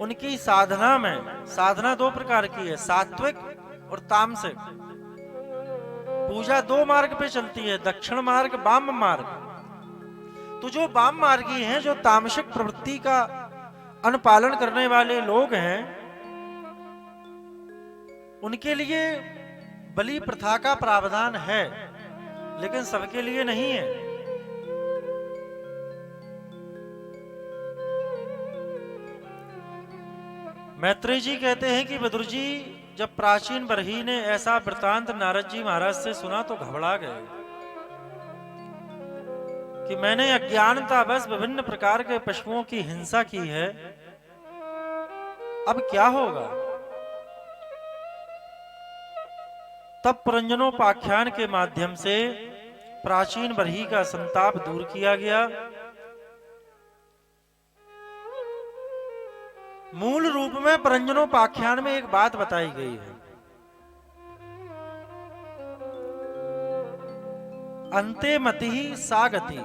उनकी साधना में, साधना दो प्रकार की है, सात्विक और तामसिक। पूजा दो मार्ग पे चलती है, दक्षिण मार्ग, वाम मार्ग। तो जो वाम मार्गी हैं, जो तामसिक प्रवृत्ति का अनुपालन करने वाले लोग हैं, उनके लिए बलि प्रथा का प्रावधान है, लेकिन सबके लिए नहीं है। मैत्रेय जी कहते हैं कि विदुर जी, जब प्राचीन बरही ने ऐसा वृतांत नारद जी महाराज से सुना तो घबरा गए कि मैंने अज्ञानतावश विभिन्न प्रकार के पशुओं की हिंसा की है, अब क्या होगा। तब पुरंजनोपाख्यान के माध्यम से प्राचीन बरही का संताप दूर किया गया। मूल रूप में पुरंजनोपाख्यान में एक बात बताई गई है, अंते मति ही सा गति।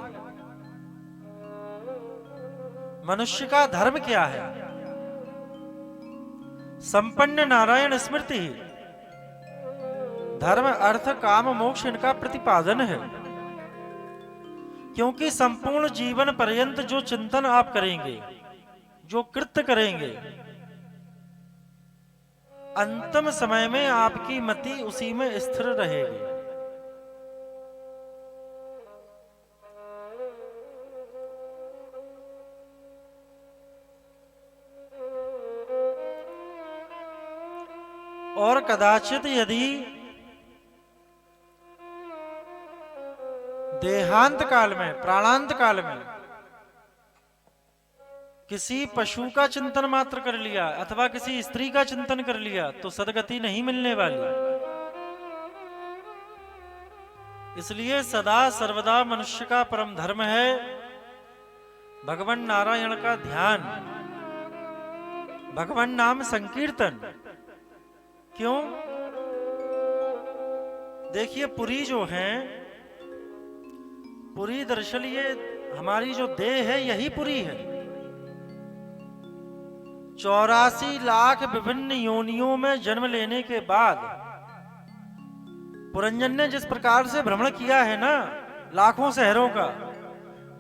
मनुष्य का धर्म क्या है? संपन्न नारायण स्मृति ही। धर्म, अर्थ, काम, मोक्ष इनका प्रतिपादन है। क्योंकि संपूर्ण जीवन पर्यंत जो चिंतन आप करेंगे, जो कृत्य करेंगे, अंतिम समय में आपकी मति उसी में स्थिर रहेगी। और कदाचित यदि देहांत काल में, प्राणांत काल में किसी पशु का चिंतन मात्र कर लिया अथवा किसी स्त्री का चिंतन कर लिया, तो सदगति नहीं मिलने वाली। इसलिए सदा सर्वदा मनुष्य का परम धर्म है भगवान नारायण का ध्यान, भगवान नाम संकीर्तन। क्यों? देखिए, पुरी जो है, पुरी दरअसल ये हमारी जो देह है, यही पुरी है। 84 लाख विभिन्न योनियों में जन्म लेने के बाद पुरंजन ने जिस प्रकार से भ्रमण किया है ना, लाखों शहरों का,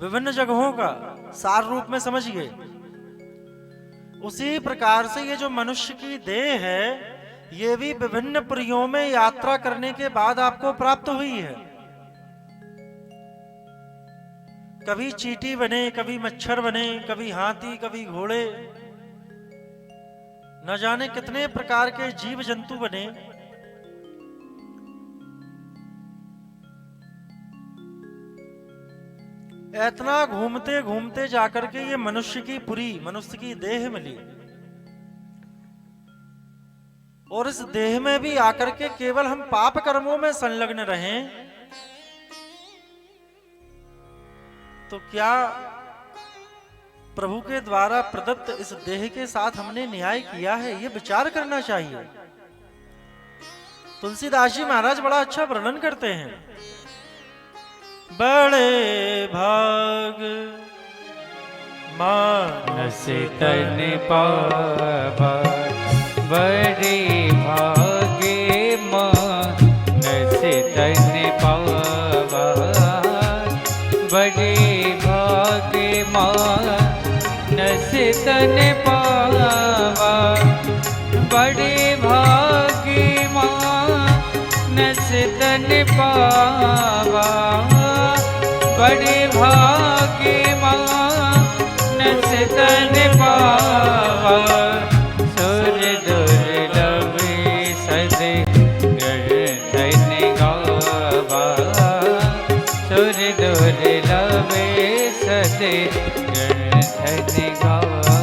विभिन्न जगहों का, सार रूप में समझिए, उसी प्रकार से ये जो मनुष्य की देह है, ये भी विभिन्न पुरियों में यात्रा करने के बाद आपको प्राप्त हुई है। कभी चींटी बने, कभी मच्छर बने, कभी हाथी, कभी घोड़े, न जाने कितने प्रकार के जीव जंतु बने, इतना घूमते घूमते जाकर के ये मनुष्य की पुरी, मनुष्य की देह मिली, और इस देह में भी आकर के केवल हम पाप कर्मों में संलग्न रहें, तो क्या प्रभु के द्वारा प्रदत्त इस देह के साथ हमने न्याय किया है? ये विचार करना चाहिए। तुलसीदास जी महाराज बड़ा अच्छा वर्णन करते हैं। बड़े भाग मानस तन पावा, बड़े भागे मानस तन पावा, बड़े भागे मानस तन पावा, बड़े भागे मानस तन पावा, बड़े भागे मानस तन पावा, सुर दुर्लभ सद धन गावा, सुर दुर्लभ सद धन गावा।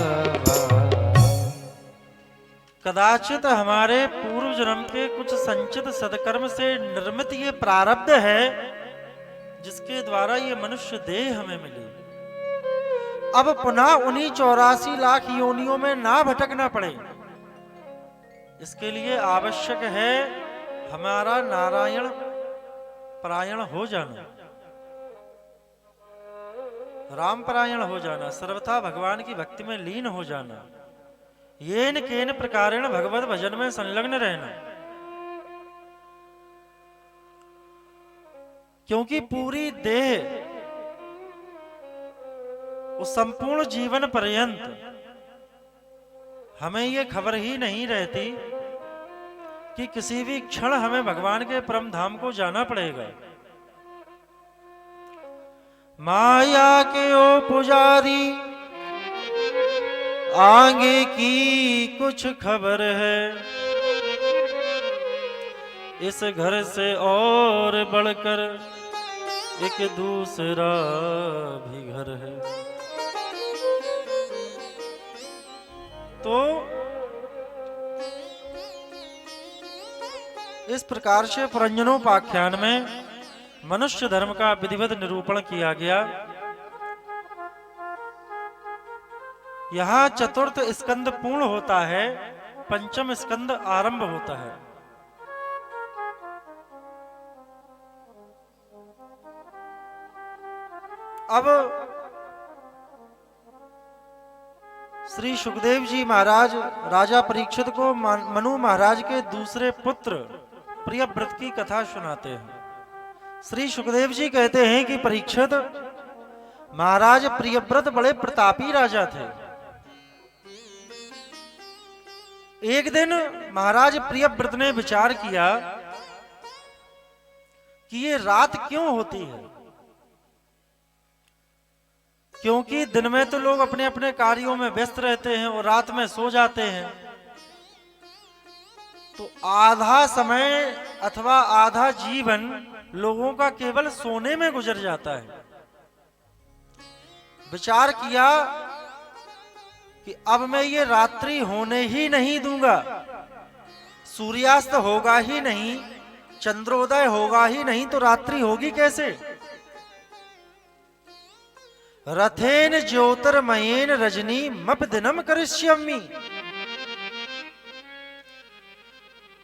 कदाचित हमारे पूर्व जन्म के कुछ संचित सदकर्म से निर्मित ये प्रारब्ध है, जिसके द्वारा ये मनुष्य देह हमें मिली। अब पुनः उन्हीं 84 लाख योनियों में ना भटकना पड़े, इसके लिए आवश्यक है हमारा नारायण परायण हो जाना, राम परायण हो जाना, सर्वथा भगवान की भक्ति में लीन हो जाना, येन केन प्रकारेण भगवत भजन में संलग्न रहना। क्योंकि पूरी देह उस संपूर्ण जीवन पर्यंत हमें ये खबर ही नहीं रहती कि किसी भी क्षण हमें भगवान के परम धाम को जाना पड़ेगा। माया के ओ पुजारी आगे की कुछ खबर है, इस घर से और बढ़कर एक दूसरा भी घर है। तो इस प्रकार से पुरंजनोपाख्यान में मनुष्य धर्म का विधिवत निरूपण किया गया। यहां चतुर्थ स्कंद पूर्ण होता है, पंचम स्कंद आरंभ होता है। अब श्री सुखदेव जी महाराज राजा परीक्षित को मनु महाराज के दूसरे पुत्र प्रियव्रत की कथा सुनाते हैं। श्री सुखदेव जी कहते हैं कि परीक्षित, महाराज प्रियव्रत बड़े प्रतापी राजा थे। एक दिन महाराज प्रियव्रत ने विचार किया कि ये रात क्यों होती है, क्योंकि दिन में तो लोग अपने अपने कार्यों में व्यस्त रहते हैं और रात में सो जाते हैं, तो आधा समय अथवा आधा जीवन लोगों का केवल सोने में गुजर जाता है। विचार किया कि अब मैं ये रात्रि होने ही नहीं दूंगा, सूर्यास्त होगा ही नहीं, चंद्रोदय होगा ही नहीं, तो रात्रि होगी कैसे। रथेन ज्योतिर्मयेन रजनी मप दिनम करिष्यामि।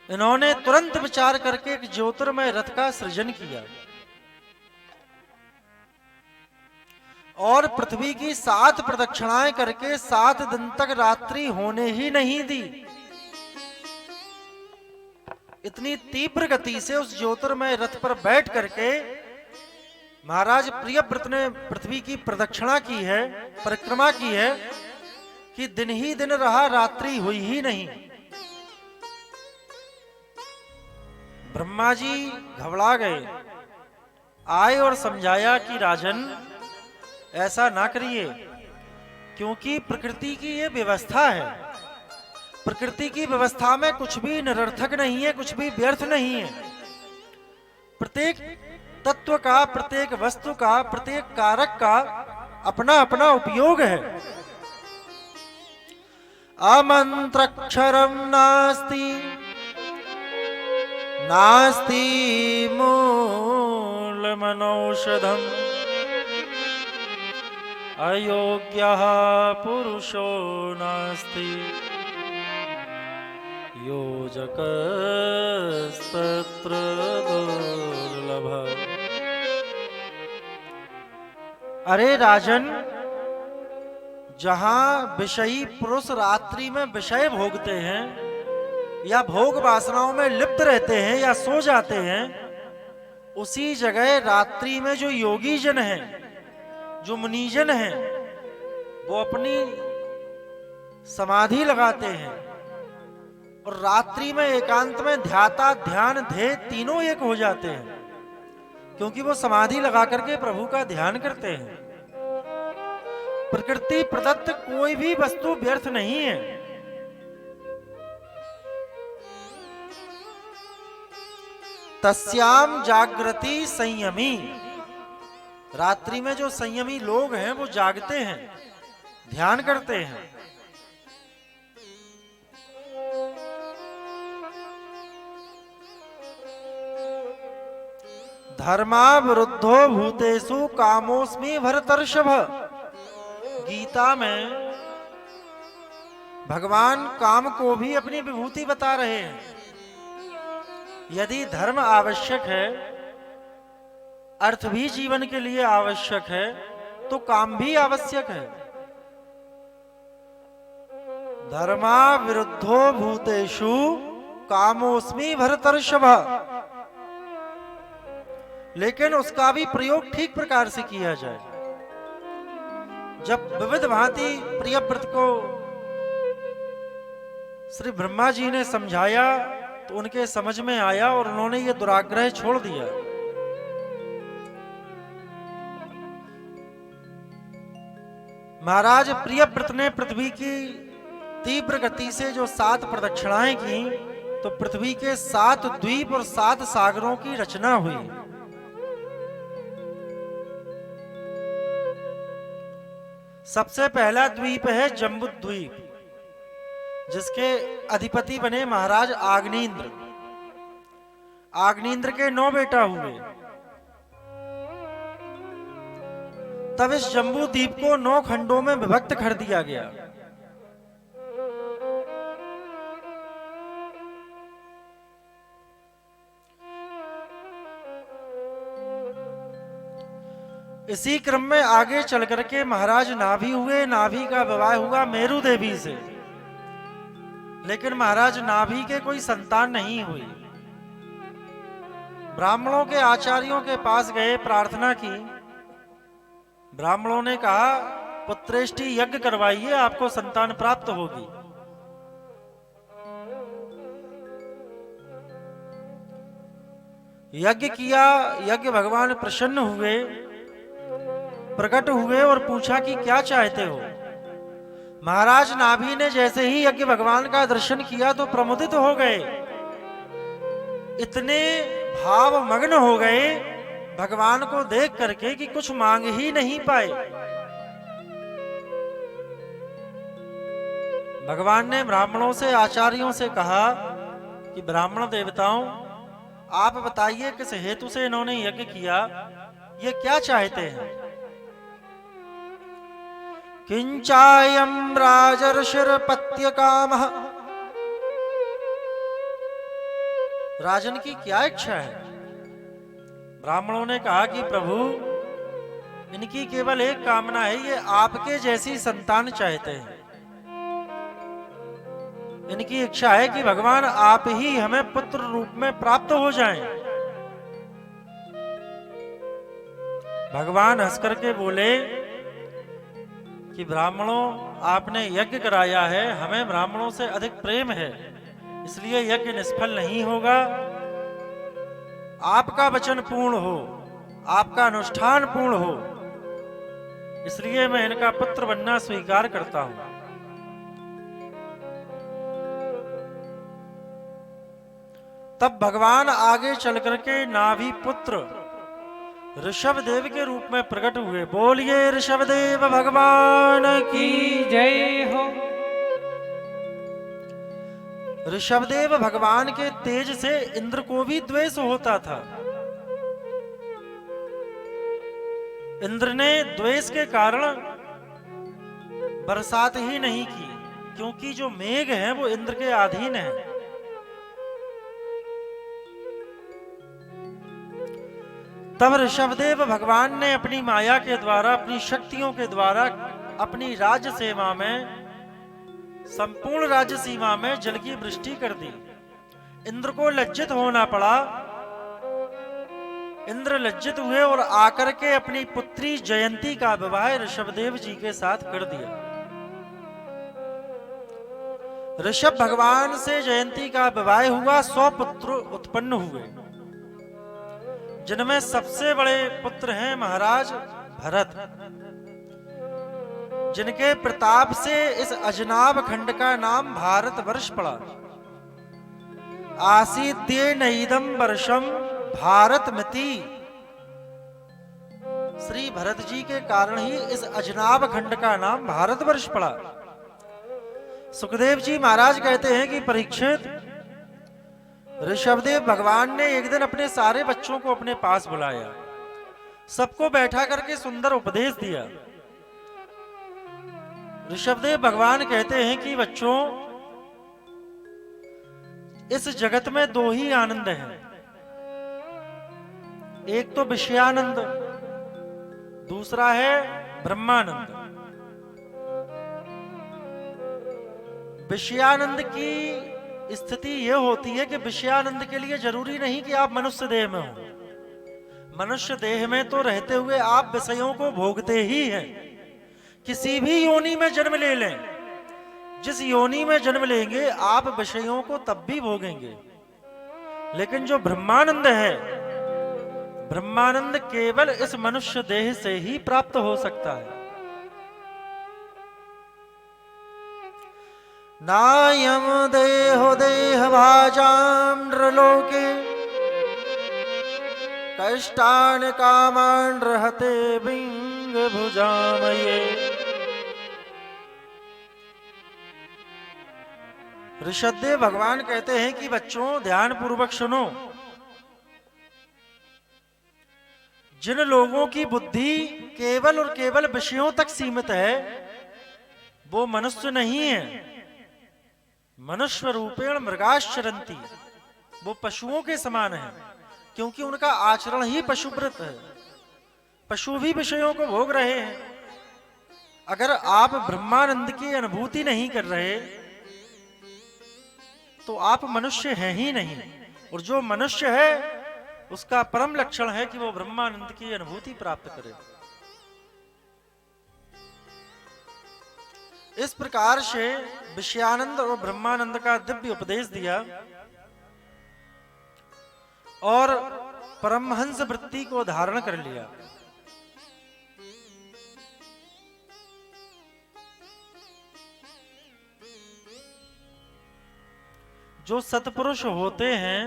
इन्होंने तुरंत विचार करके एक ज्योतिर्मय रथ का सृजन किया और पृथ्वी की 7 प्रदक्षिणाएं करके 7 दिन तक रात्रि होने ही नहीं दी। इतनी तीव्र गति से उस ज्योतिर्मय रथ पर बैठ करके महाराज प्रियव्रत ने पृथ्वी की प्रदक्षिणा की है, परिक्रमा की है, कि दिन ही दिन रहा, रात्रि हुई ही नहीं। ब्रह्मा जी घबरा गए, आए और समझाया कि राजन ऐसा ना करिए, क्योंकि प्रकृति की ये व्यवस्था है। प्रकृति की व्यवस्था में कुछ भी निरर्थक नहीं है, कुछ भी व्यर्थ नहीं है। प्रत्येक तत्व का, प्रत्येक वस्तु का, प्रत्येक कारक का अपना अपना उपयोग है। अमंत्रक्षरम नास्ति नास्ति मूलमनौषधम् अयोग्यः पुरुषो नास्ति योजकस्तत्र दुर्लभः। अरे राजन, जहां विषयी पुरुष रात्रि में विषय भोगते हैं या भोग वासनाओं में लिप्त रहते हैं या सो जाते हैं, उसी जगह रात्रि में जो योगी जन हैं, जो मुनिजन हैं, वो अपनी समाधि लगाते हैं और रात्रि में एकांत में ध्याता, ध्यान, ध्येय तीनों एक हो जाते हैं, क्योंकि वो समाधि लगा करके प्रभु का ध्यान करते हैं। प्रकृति प्रदत्त कोई भी वस्तु व्यर्थ नहीं है। तस्याम जागृति संयमी। रात्रि में जो संयमी लोग हैं वो जागते हैं, ध्यान करते हैं। धर्मा विरुद्धो भूतेषु कामोस्मि भरतर्षभ। गीता में भगवान काम को भी अपनी विभूति बता रहे हैं। यदि धर्म आवश्यक है, अर्थ भी जीवन के लिए आवश्यक है, तो काम भी आवश्यक है। धर्मा विरुद्धो भूतेषु कामोस्मि भरतर्षभ। लेकिन उसका भी प्रयोग ठीक प्रकार से किया जाए। जब विविध भांति प्रियव्रत को श्री ब्रह्मा जी ने समझाया तो उनके समझ में आया और उन्होंने ये दुराग्रह छोड़ दिया। महाराज प्रियव्रत ने पृथ्वी की तीव्र गति से जो 7 प्रदक्षिणाएं की तो पृथ्वी के 7 द्वीप और 7 सागरों की रचना हुई। सबसे पहला द्वीप है जम्बूद्वीप, जिसके अधिपति बने महाराज आग्नेन्द्र। आग्नेन्द्र के 9 बेटा हुए। तब इस जम्बूद्वीप को 9 खंडों में विभक्त कर दिया गया। इसी क्रम में आगे चल करके महाराज नाभि हुए। नाभि का विवाह हुआ मेरु देवी से, लेकिन महाराज नाभि के कोई संतान नहीं हुई। ब्राह्मणों के आचार्यों के पास गए, प्रार्थना की। ब्राह्मणों ने कहा पुत्रेष्टि यज्ञ करवाइए, आपको संतान प्राप्त होगी। यज्ञ किया। यज्ञ भगवान प्रसन्न हुए, प्रकट हुए और पूछा कि क्या चाहते हो। महाराज नाभि ने जैसे ही यज्ञ भगवान का दर्शन किया तो प्रमुदित हो गए, इतने भाव मग्न हो गए भगवान को देख करके कि कुछ मांग ही नहीं पाए। भगवान ने ब्राह्मणों से, आचार्यों से कहा कि ब्राह्मण देवताओं, आप बताइए किस हेतु से इन्होंने यज्ञ किया, ये क्या चाहते हैं। किंचायम राजर्षिर्पत्य कामः। राजन की क्या इच्छा है। ब्राह्मणों ने कहा कि प्रभु, इनकी केवल एक कामना है, ये आपके जैसी संतान चाहते हैं। इनकी इच्छा है कि भगवान आप ही हमें पुत्र रूप में प्राप्त हो जाएं। भगवान हंस करके बोले कि ब्राह्मणों, आपने यज्ञ कराया है, हमें ब्राह्मणों से अधिक प्रेम है, इसलिए यज्ञ निष्फल नहीं होगा। आपका वचन पूर्ण हो, आपका अनुष्ठान पूर्ण हो, इसलिए मैं इनका पुत्र बनना स्वीकार करता हूं। तब भगवान आगे चल करके नाभि पुत्र ऋषभ देव के रूप में प्रकट हुए। बोलिए ऋषभ देव भगवान की। की जय हो। ऋषभदेव भगवान के तेज से इंद्र को भी द्वेष होता था। इंद्र ने द्वेष के कारण बरसात ही नहीं की, क्योंकि जो मेघ है वो इंद्र के अधीन है। तब ऋषभदेव भगवान ने अपनी माया के द्वारा, अपनी शक्तियों के द्वारा, अपनी राज्य सेवा में, संपूर्ण राज्य सीमा में जल की वृष्टि कर दी। इंद्र को लज्जित होना पड़ा। इंद्र लज्जित हुए और आकर के अपनी पुत्री जयंती का विवाह ऋषभदेव जी के साथ कर दिया। ऋषभ भगवान से जयंती का विवाह हुआ। 100 पुत्र उत्पन्न हुए, जिनमें सबसे बड़े पुत्र हैं महाराज भरत, जिनके प्रताप से इस अजनाब खंड का नाम भारतवर्ष पड़ा। आसीद्ये नईदम वर्षम भारतमति। श्री भरत जी के कारण ही इस अजनाब खंड का नाम भारतवर्ष पड़ा। सुखदेव जी महाराज कहते हैं कि परीक्षित, ऋषभदेव भगवान ने एक दिन अपने सारे बच्चों को अपने पास बुलाया, सबको बैठा करके सुंदर उपदेश दिया। ऋषभदेव भगवान कहते हैं कि बच्चों, इस जगत में 2 ही आनंद हैं। एक तो विषयानंद, दूसरा है ब्रह्मानंद। विषयानंद की स्थिति यह होती है कि विषयानंद के लिए जरूरी नहीं कि आप मनुष्य देह में हो। मनुष्य देह में तो रहते हुए आप विषयों को भोगते ही हैं। किसी भी योनि में जन्म ले लें, जिस योनि में जन्म लेंगे आप विषयों को तब भी भोगेंगे। लेकिन जो ब्रह्मानंद है, ब्रह्मानंद केवल इस मनुष्य देह से ही प्राप्त हो सकता है। नायम देहो देह भाजाम नृलोके कष्टान कामान रहते बिंग भुजामये। ऋषभदेव भगवान कहते हैं कि बच्चों ध्यान पूर्वक सुनो। जिन लोगों की बुद्धि केवल और केवल विषयों तक सीमित है, वो मनुष्य नहीं है। मनुष्य रूपेण मृगाश्चरन्ति, वो पशुओं के समान है, क्योंकि उनका आचरण ही पशुव्रत है। पशु भी विषयों को भोग रहे हैं। अगर आप ब्रह्मानंद की अनुभूति नहीं कर रहे तो आप मनुष्य हैं ही नहीं। और जो मनुष्य है उसका परम लक्षण है कि वो ब्रह्मानंद की अनुभूति प्राप्त करे। इस प्रकार से विषयानंद और ब्रह्मानंद का दिव्य उपदेश दिया और परमहंस वृत्ति को धारण कर लिया। जो सत्पुरुष होते हैं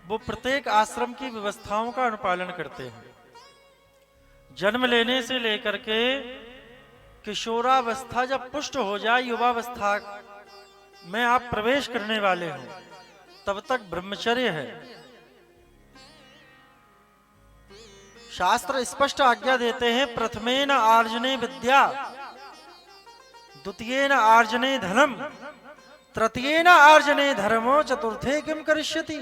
वो प्रत्येक आश्रम की व्यवस्थाओं का अनुपालन करते हैं। जन्म लेने से लेकर के किशोरावस्था जब पुष्ट हो जाए, युवावस्था में आप प्रवेश करने वाले हो, तब तक ब्रह्मचर्य है। शास्त्र स्पष्ट आज्ञा देते हैं, प्रथमेन आर्जने विद्या, द्वितीयेन आर्जने धनम, तृतीयेन आर्जने धर्मो, चतुर्थे किम करिष्यति।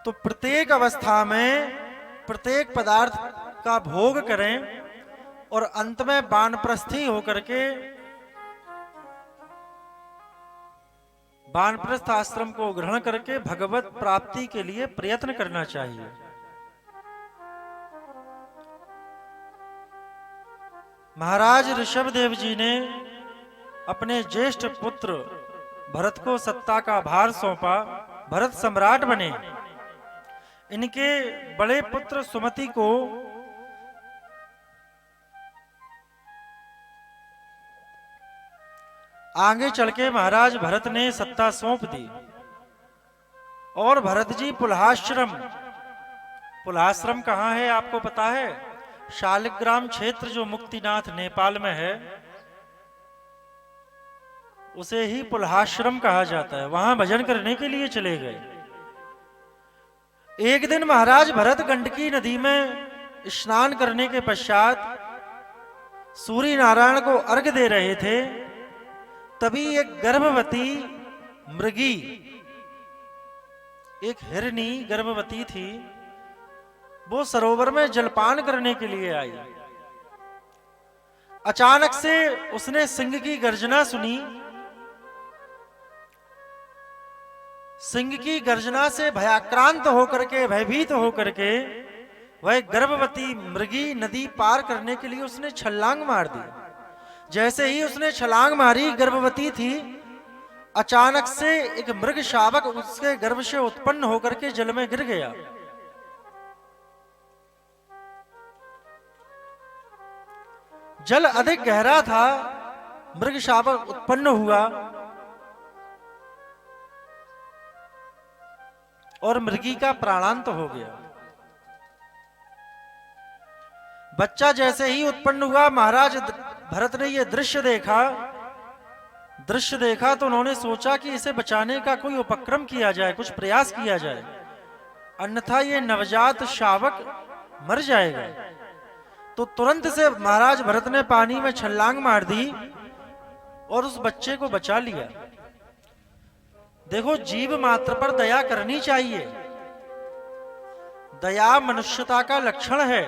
तो प्रत्येक अवस्था में प्रत्येक पदार्थ का भोग करें और अंत में वानप्रस्थी होकर के वानप्रस्थ आश्रम को ग्रहण करके भगवत प्राप्ति के लिए प्रयत्न करना चाहिए। महाराज ऋषभदेव जी ने अपने ज्येष्ठ पुत्र भरत को सत्ता का भार सौंपा। भरत सम्राट बने। इनके बड़े पुत्र सुमति को आगे चल के महाराज भरत ने सत्ता सौंप दी और भरत जी पुल्हाश्रम कहाँ है आपको पता है? शालिग्राम क्षेत्र जो मुक्तिनाथ नेपाल में है उसे ही पुल्हाश्रम कहा जाता है। वहां भजन करने के लिए चले गए। एक दिन महाराज भरत गंडकी नदी में स्नान करने के पश्चात सूर्य नारायण को अर्घ दे रहे थे। तभी एक गर्भवती मृगी, एक हिरनी गर्भवती थी, वो सरोवर में जलपान करने के लिए आई। अचानक से उसने सिंह की गर्जना सुनी। सिंह की गर्जना से भयाक्रांत होकर के, भयभीत होकर के वह गर्भवती मृगी नदी पार करने के लिए उसने छलांग मार दी। जैसे ही उसने छलांग मारी, गर्भवती थी, अचानक से एक मृग शावक उसके गर्भ से उत्पन्न होकर के जल में गिर गया। जल अधिक गहरा था, मृग शावक उत्पन्न हुआ और मृगी का प्राणांत हो गया। बच्चा जैसे ही उत्पन्न हुआ, महाराज भरत ने यह दृश्य देखा तो उन्होंने सोचा कि इसे बचाने का कोई उपक्रम किया जाए, कुछ प्रयास किया जाए, अन्यथा ये नवजात शावक मर जाएगा। तो तुरंत से महाराज भरत ने पानी में छलांग मार दी और उस बच्चे को बचा लिया। देखो, जीव मात्र पर दया करनी चाहिए। दया मनुष्यता का लक्षण है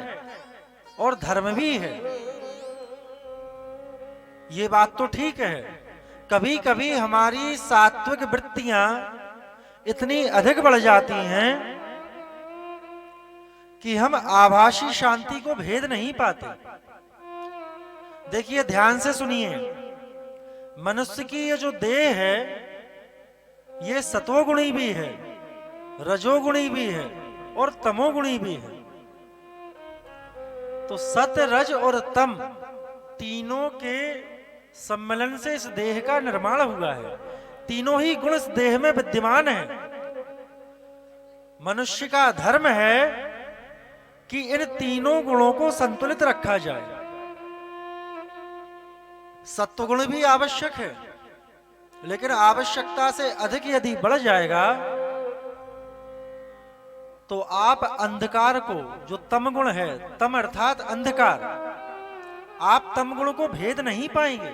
और धर्म भी है। ये बात तो ठीक है। कभी कभी हमारी सात्विक वृत्तियां इतनी अधिक बढ़ जाती हैं कि हम आभासी शांति को भेद नहीं पाते। देखिए, ध्यान से सुनिए, मनुष्य की ये जो देह है ये सतोगुणी भी है, रजोगुणी भी है और तमोगुणी भी है। तो सत, रज और तम तीनों के सम्मेलन से इस देह का निर्माण हुआ है। तीनों ही गुण इस देह में विद्यमान है। मनुष्य का धर्म है कि इन तीनों गुणों को संतुलित रखा जाए। सत्वगुण भी आवश्यक है, लेकिन आवश्यकता से अधिक यदि बढ़ जाएगा तो आप अंधकार को, जो तम गुण है, तम अर्थात अंधकार, आप तम गुण को भेद नहीं पाएंगे।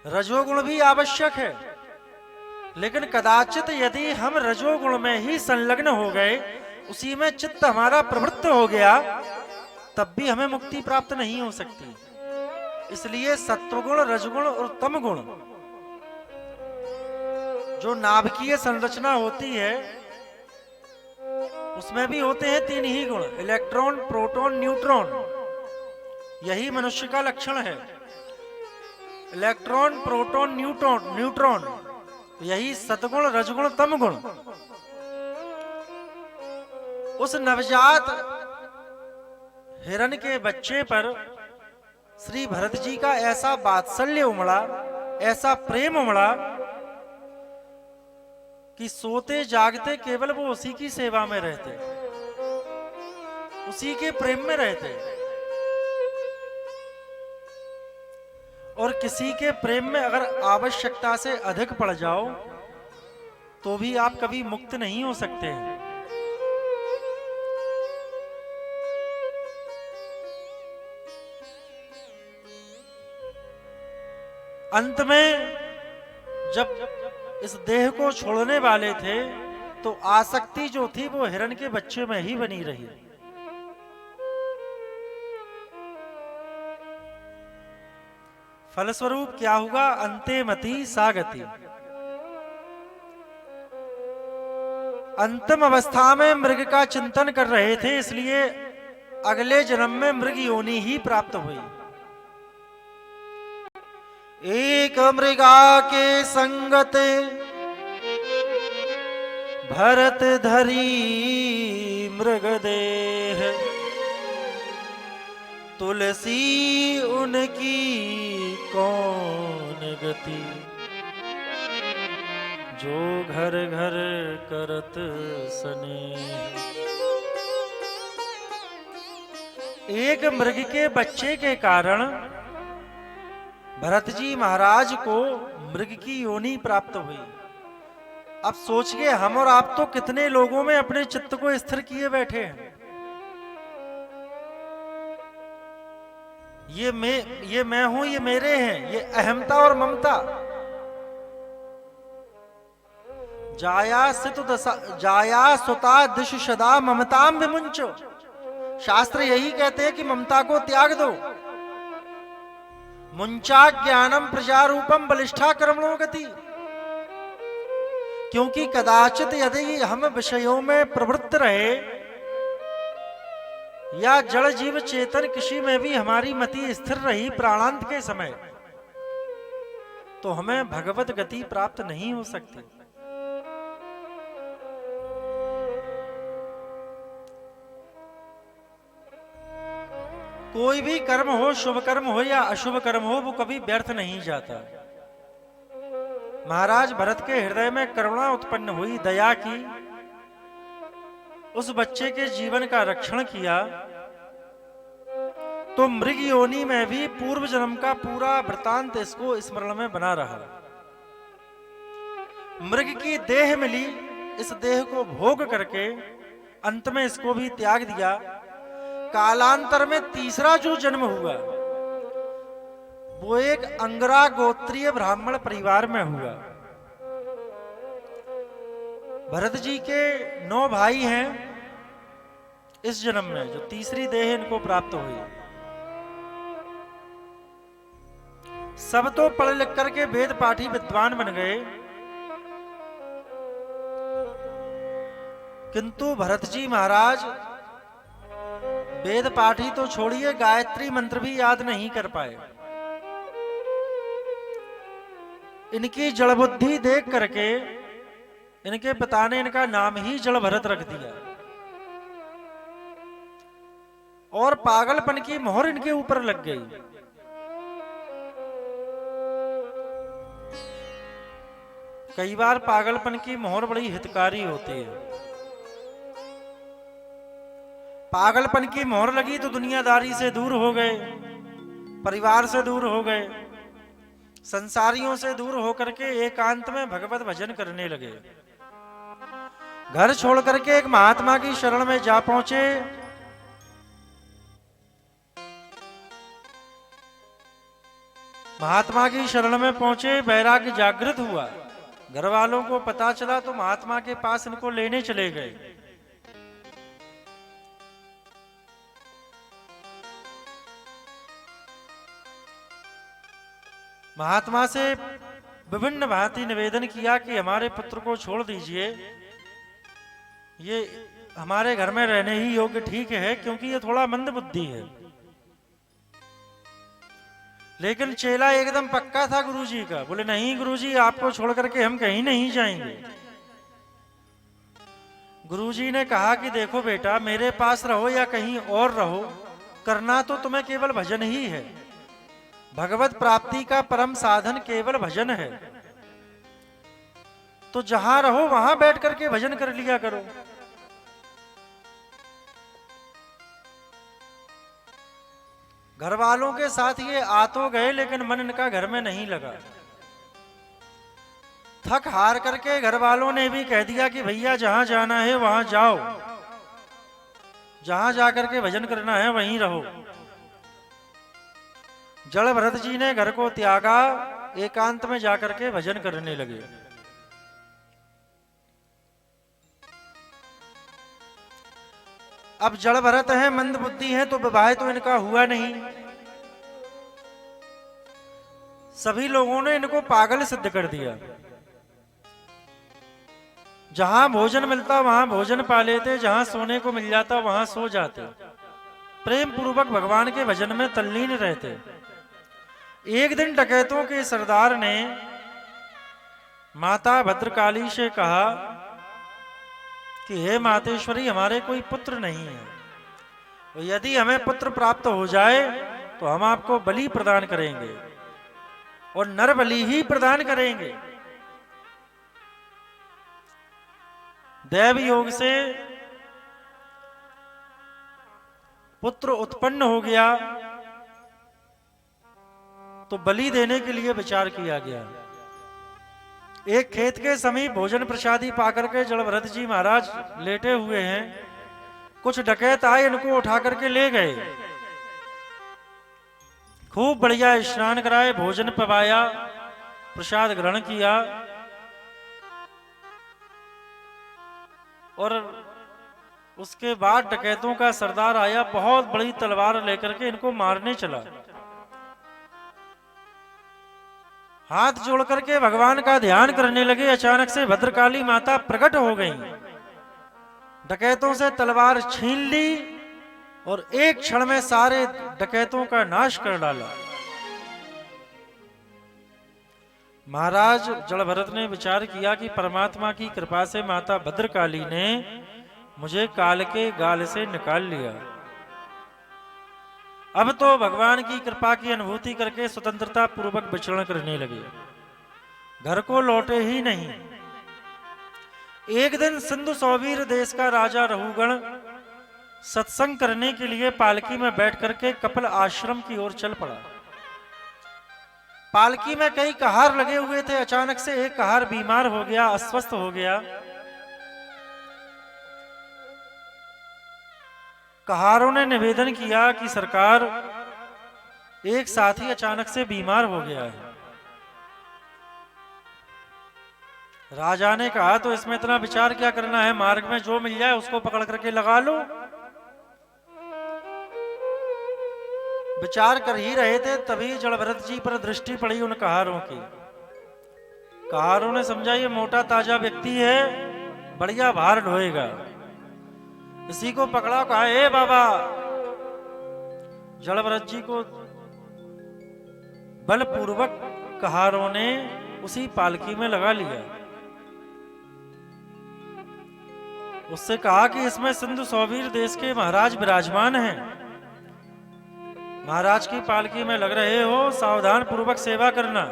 रजोगुण भी आवश्यक है, लेकिन कदाचित यदि हम रजोगुण में ही संलग्न हो गए, उसी में चित्त हमारा प्रवृत्त हो गया, तब भी हमें मुक्ति प्राप्त नहीं हो सकती। इसलिए सत्वगुण, रजगुण और तम गुण, जो नाभिकीय संरचना होती है उसमें भी होते हैं तीन ही गुण, इलेक्ट्रॉन, प्रोटॉन, न्यूट्रॉन। यही मनुष्य का लक्षण है। इलेक्ट्रॉन, प्रोटॉन, न्यूट्रॉन, यही सतगुण, रजगुण, तम गुण। उस नवजात हिरण के बच्चे पर श्री भरत जी का ऐसा वात्सल्य उमड़ा, ऐसा प्रेम उमड़ा कि सोते जागते केवल वो उसी की सेवा में रहते, उसी के प्रेम में रहते। और किसी के प्रेम में अगर आवश्यकता से अधिक पड़ जाओ तो भी आप कभी मुक्त नहीं हो सकते हैं। अंत में जब इस देह को छोड़ने वाले थे तो आसक्ति जो थी वो हिरण के बच्चे में ही बनी रही। फलस्वरूप क्या हुआ? अंते मति सागति। अंतिम अवस्था में मृग का चिंतन कर रहे थे, इसलिए अगले जन्म में मृग योनि ही प्राप्त हुई। एक मृगा के संगत भरत धरी मृग देह, तुलसी उनकी कौन गति, जो घर घर करत स्नेह। एक मृग के बच्चे के कारण भरत जी महाराज को मृग की योनि प्राप्त हुई। अब सोचिए, हम और आप तो कितने लोगों में अपने चित्त को स्थिर किए बैठे हैं। ये मैं हूं, ये मेरे हैं, ये अहमता और ममता। जाया सुता दिश सदा ममताम विमुंचो। शास्त्र यही कहते हैं कि ममता को त्याग दो। मुंचा ज्ञानम प्रजारूपम बलिष्ठा कर्मणो गति। क्योंकि कदाचित यदि हम विषयों में प्रवृत्त रहे या जड़ जीव चेतन किसी में भी हमारी मति स्थिर रही प्राणांत के समय, तो हमें भगवत गति प्राप्त नहीं हो सकती। कोई भी कर्म हो, शुभ कर्म हो या अशुभ कर्म हो, वो कभी व्यर्थ नहीं जाता। महाराज भरत के हृदय में करुणा उत्पन्न हुई, दया की, उस बच्चे के जीवन का रक्षण किया, तो मृग योनि में भी पूर्व जन्म का पूरा वृतांत इसको स्मरण में बना रहा। मृग की देह मिली, इस देह को भोग करके अंत में इसको भी त्याग दिया। कालांतर में तीसरा जो जन्म हुआ वो एक अंगरा गोत्रीय ब्राह्मण परिवार में हुआ। भरत जी के 9 भाई हैं। इस जन्म में जो तीसरी देह इनको प्राप्त हुई, सब तो पढ़ लिख करके वेद पाठी विद्वान बन गए, किंतु भरत जी महाराज वेद पाठी तो छोड़िए, गायत्री मंत्र भी याद नहीं कर पाए। इनकी जड़ बुद्धि देख करके इनके पिता ने इनका नाम ही जड़ भरत रख दिया और पागलपन की मोहर इनके ऊपर लग गई। कई बार पागलपन की मोहर बड़ी हितकारी होती है। पागलपन की मोहर लगी तो दुनियादारी से दूर हो गए, परिवार से दूर हो गए, संसारियों से दूर होकर के एकांत में भगवत भजन करने लगे। घर छोड़ करके एक महात्मा की शरण में जा पहुंचे। महात्मा की शरण में पहुंचे, वैराग्य जागृत हुआ। घर वालों को पता चला तो महात्मा के पास इनको लेने चले गए। महात्मा से विभिन्न भांति निवेदन किया कि हमारे पुत्र को छोड़ दीजिए, ये हमारे घर में रहने ही योग्य ठीक है, क्योंकि ये थोड़ा मंद बुद्धि है। लेकिन चेला एकदम पक्का था गुरुजी का। बोले नहीं गुरुजी, आपको छोड़ करके हम कहीं नहीं जाएंगे। गुरुजी ने कहा कि देखो बेटा, मेरे पास रहो या कहीं और रहो, करना तो तुम्हें केवल भजन ही है। भगवत प्राप्ति का परम साधन केवल भजन है। तो जहां रहो वहां बैठ करके भजन कर लिया करो। घर वालों के साथ ये आ तो गए, लेकिन मन इनका घर में नहीं लगा। थक हार करके घर वालों ने भी कह दिया कि भैया जहां जाना है वहां जाओ, जहां जाकर के भजन करना है वहीं रहो। जड़ भरत जी ने घर को त्यागा, एकांत में जाकर के भजन करने लगे। अब जड़ भरत है, मंद बुद्धि है, तो विवाह तो इनका हुआ नहीं। सभी लोगों ने इनको पागल सिद्ध कर दिया। जहां भोजन मिलता वहां भोजन पा लेते, जहां सोने को मिल जाता वहां सो जाते, प्रेम पूर्वक भगवान के भजन में तल्लीन रहते। एक दिन डकैतों के सरदार ने माता भद्रकाली से कहा कि हे मातेश्वरी, हमारे कोई पुत्र नहीं है, और यदि हमें पुत्र प्राप्त हो जाए तो हम आपको बलि प्रदान करेंगे और नर बलि ही प्रदान करेंगे। दैव योग से पुत्र उत्पन्न हो गया तो बलि देने के लिए विचार किया गया। एक खेत के समीप भोजन प्रसादी पाकर के जड़ भरत जी महाराज लेटे हुए हैं। कुछ डकैत आए, इनको उठा करके ले गए। खूब बढ़िया स्नान कराए, भोजन पवाया, प्रसाद ग्रहण किया और उसके बाद डकैतों का सरदार आया, बहुत बड़ी तलवार लेकर के इनको मारने चला। हाथ जोड़ करके भगवान का ध्यान करने लगे। अचानक से भद्रकाली माता प्रकट हो गई, डकैतों से तलवार छीन ली और एक क्षण में सारे डकैतों का नाश कर डाला। महाराज जड़ भरत ने विचार किया कि परमात्मा की कृपा से माता भद्रकाली ने मुझे काल के गाल से निकाल लिया। अब तो भगवान की कृपा की अनुभूति करके स्वतंत्रता पूर्वक विचरण करने लगे, घर को लौटे ही नहीं। एक दिन सिंधु सौवीर देश का राजा रहुगण सत्संग करने के लिए पालकी में बैठ करके कपिल आश्रम की ओर चल पड़ा। पालकी में कई कहार लगे हुए थे। अचानक से एक कहार बीमार हो गया, अस्वस्थ हो गया। कहारों ने निवेदन किया कि सरकार, एक साथी अचानक से बीमार हो गया है। राजा ने कहा तो इसमें इतना विचार क्या करना है, मार्ग में जो मिल जाए उसको पकड़ करके लगा लो। विचार कर ही रहे थे, तभी जड़ भरत जी पर दृष्टि पड़ी उन कहारों की। कहारों ने समझा ये मोटा ताजा व्यक्ति है, बढ़िया भार ढोएगा। इसी को पकड़ा, कहा ए बाबा। जड़ भरत जी को बलपूर्वक कहारों ने उसी पालकी में लगा लिया। उससे कहा कि इसमें सिंधु सौवीर देश के महाराज विराजमान हैं, महाराज की पालकी में लग रहे हो, सावधान पूर्वक सेवा करना।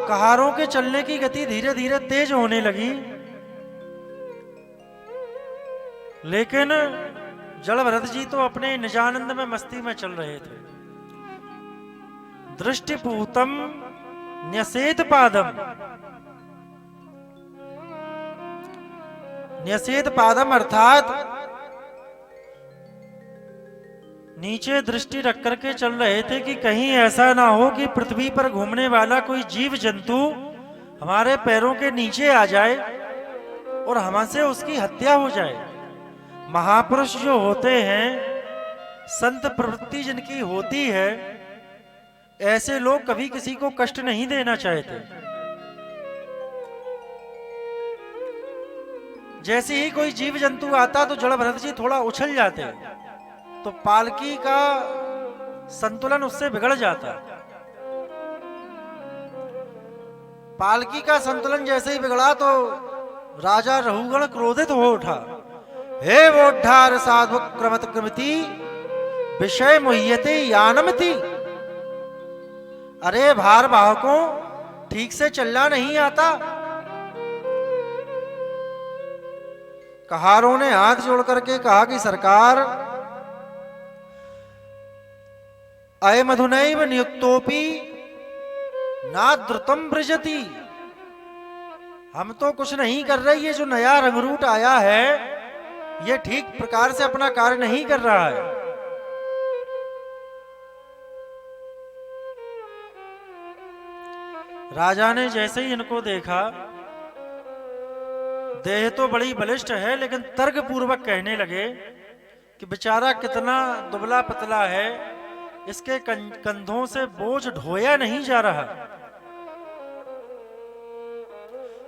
कहारों के चलने की गति धीरे धीरे तेज होने लगी, लेकिन जड़ भरत जी तो अपने निजानंद में मस्ती में चल रहे थे। दृष्टिपूतम न्यसेत पादम, न्यसेत पादम अर्थात नीचे दृष्टि रख करके चल रहे थे कि कहीं ऐसा ना हो कि पृथ्वी पर घूमने वाला कोई जीव जंतु हमारे पैरों के नीचे आ जाए और हमसे उसकी हत्या हो जाए। महापुरुष जो होते हैं, संत प्रवृत्ति जिनकी होती है, ऐसे लोग कभी किसी को कष्ट नहीं देना चाहते। जैसे ही कोई जीव जंतु आता तो जड़ भरत जी थोड़ा उछल जाते, तो पालकी का संतुलन उससे बिगड़ जाता। पालकी का संतुलन जैसे ही बिगड़ा तो राजा रहुगण क्रोधित हो उठा। हे वोड्ढार साधु क्रमत क्रमति विषय मुह्यते यानमति। अरे भार वाहकों, ठीक से चलना नहीं आता। कहारों ने हाथ जोड़ करके कहा कि सरकार, अय मधुनैव नियुक्तोपि नाद्रुतम ब्रजति। हम तो कुछ नहीं कर रहे, ये जो नया रंगरूट आया है ये ठीक प्रकार से अपना कार्य नहीं कर रहा है। राजा ने जैसे ही इनको देखा, देह तो बड़ी बलिष्ठ है, लेकिन तर्क पूर्वक कहने लगे कि बेचारा कितना दुबला पतला है, इसके कंधों से बोझ ढोया नहीं जा रहा।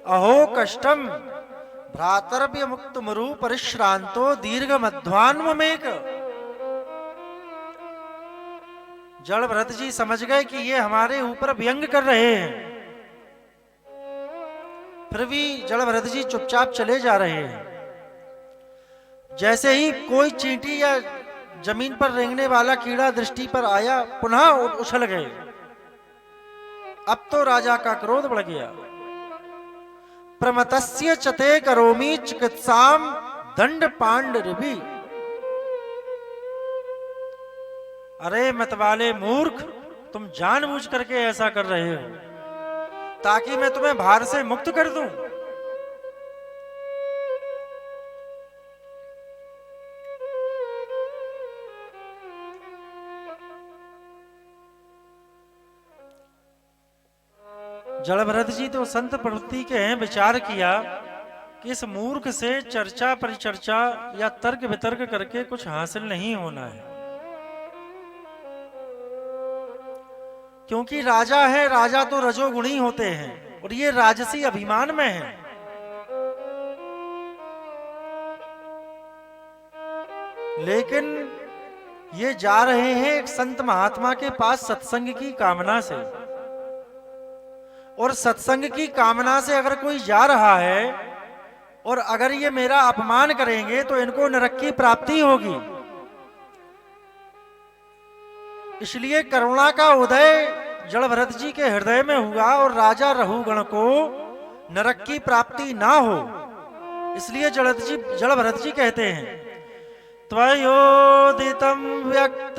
अहो कष्टम भ्रातर्भ्य मुक्त मरु परिश्रांतो दीर्घ मध्वान्वमेक। जड़ भरत जी समझ गए कि ये हमारे ऊपर व्यंग कर रहे हैं, फिर भी जड़ भरत जी चुपचाप चले जा रहे हैं। जैसे ही कोई चींटी या जमीन पर रेंगने वाला कीड़ा दृष्टि पर आया, पुनः उछल गए। अब तो राजा का क्रोध बढ़ गया। प्रमतस्य चते करोमि चिकित्साम दंड पांडरिभी। अरे मतवाले मूर्ख, तुम जानबूझ करके ऐसा कर रहे हो ताकि मैं तुम्हें भार से मुक्त कर दूं। जलभरत जी तो संत प्रवृत्ति के हैं, विचार किया कि इस मूर्ख से चर्चा परिचर्चा या तर्क वितर्क करके कुछ हासिल नहीं होना है, क्योंकि राजा है, राजा तो रजोगुणी होते हैं और ये राजसी अभिमान में है। लेकिन ये जा रहे हैं एक संत महात्मा के पास सत्संग की कामना से, और सत्संग की कामना से अगर कोई जा रहा है और अगर ये मेरा अपमान करेंगे तो इनको नरक की प्राप्ति होगी। इसलिए करुणा का उदय जलभरत जी के हृदय में हुआ और राजा रहुगण को नरक की प्राप्ति ना हो, इसलिए जलभरत जी कहते हैं, त्वयोदितम व्यक्त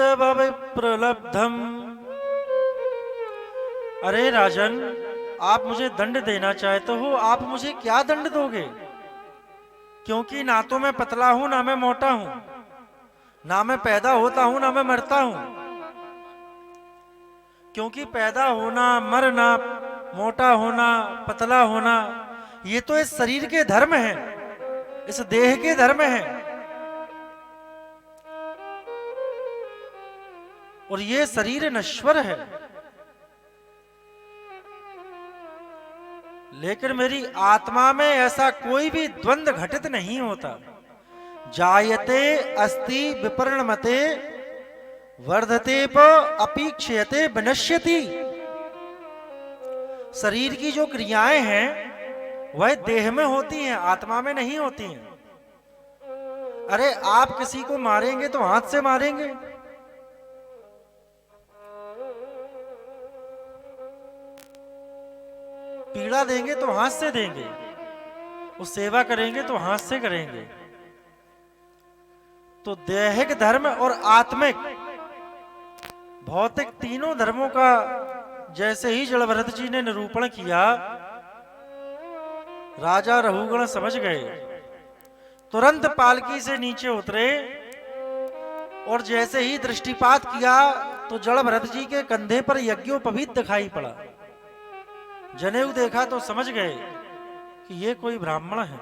प्रलब्धम। अरे राजन, आप मुझे दंड देना चाहते हो, आप मुझे क्या दंड दोगे? क्योंकि ना तो मैं पतला हूं ना मैं मोटा हूं, ना मैं पैदा होता हूं ना मैं मरता हूं। क्योंकि पैदा होना, मरना, मोटा होना, पतला होना, ये तो इस शरीर के धर्म हैं, इस देह के धर्म हैं, और ये शरीर नश्वर है। लेकिन मेरी आत्मा में ऐसा कोई भी द्वंद्व घटित नहीं होता। जायते अस्ति विपरिणमते वर्धते प अपीक्षयते विनश्यति। शरीर की जो क्रियाएं हैं वह देह में होती हैं, आत्मा में नहीं होती हैं। अरे आप किसी को मारेंगे तो हाथ से मारेंगे, पीड़ा देंगे तो हाथ से देंगे, उस सेवा करेंगे तो हाथ से करेंगे। तो दैहिक धर्म और आत्मिक भौतिक तीनों धर्मों का जैसे ही जलभरत जी ने निरूपण किया, राजा रहुगण समझ गए। तुरंत पालकी से नीचे उतरे और जैसे ही दृष्टिपात किया तो जलभरत जी के कंधे पर यज्ञोपवीत दिखाई पड़ा। जनेऊ देखा तो समझ गए कि ये कोई ब्राह्मण है,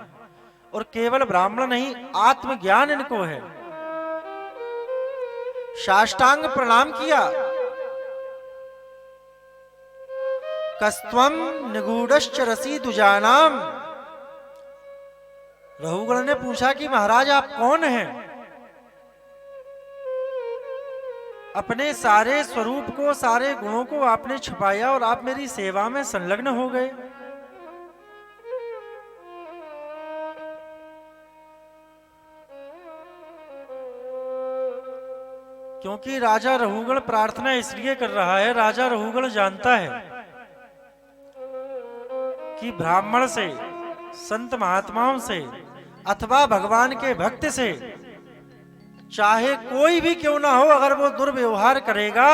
और केवल ब्राह्मण नहीं, आत्मज्ञान इनको है। साष्टांग प्रणाम किया। कस्त्वम निगूढ़श्चरसी दुजानाम। रहुगण ने पूछा कि महाराज आप कौन हैं? अपने सारे स्वरूप को, सारे गुणों को आपने छुपाया और आप मेरी सेवा में संलग्न हो गए। क्योंकि राजा रहुगण प्रार्थना इसलिए कर रहा है, राजा रहुगण जानता है कि ब्राह्मण से, संत महात्माओं से अथवा भगवान के भक्त से चाहे कोई भी क्यों ना हो, अगर वो दुर्व्यवहार करेगा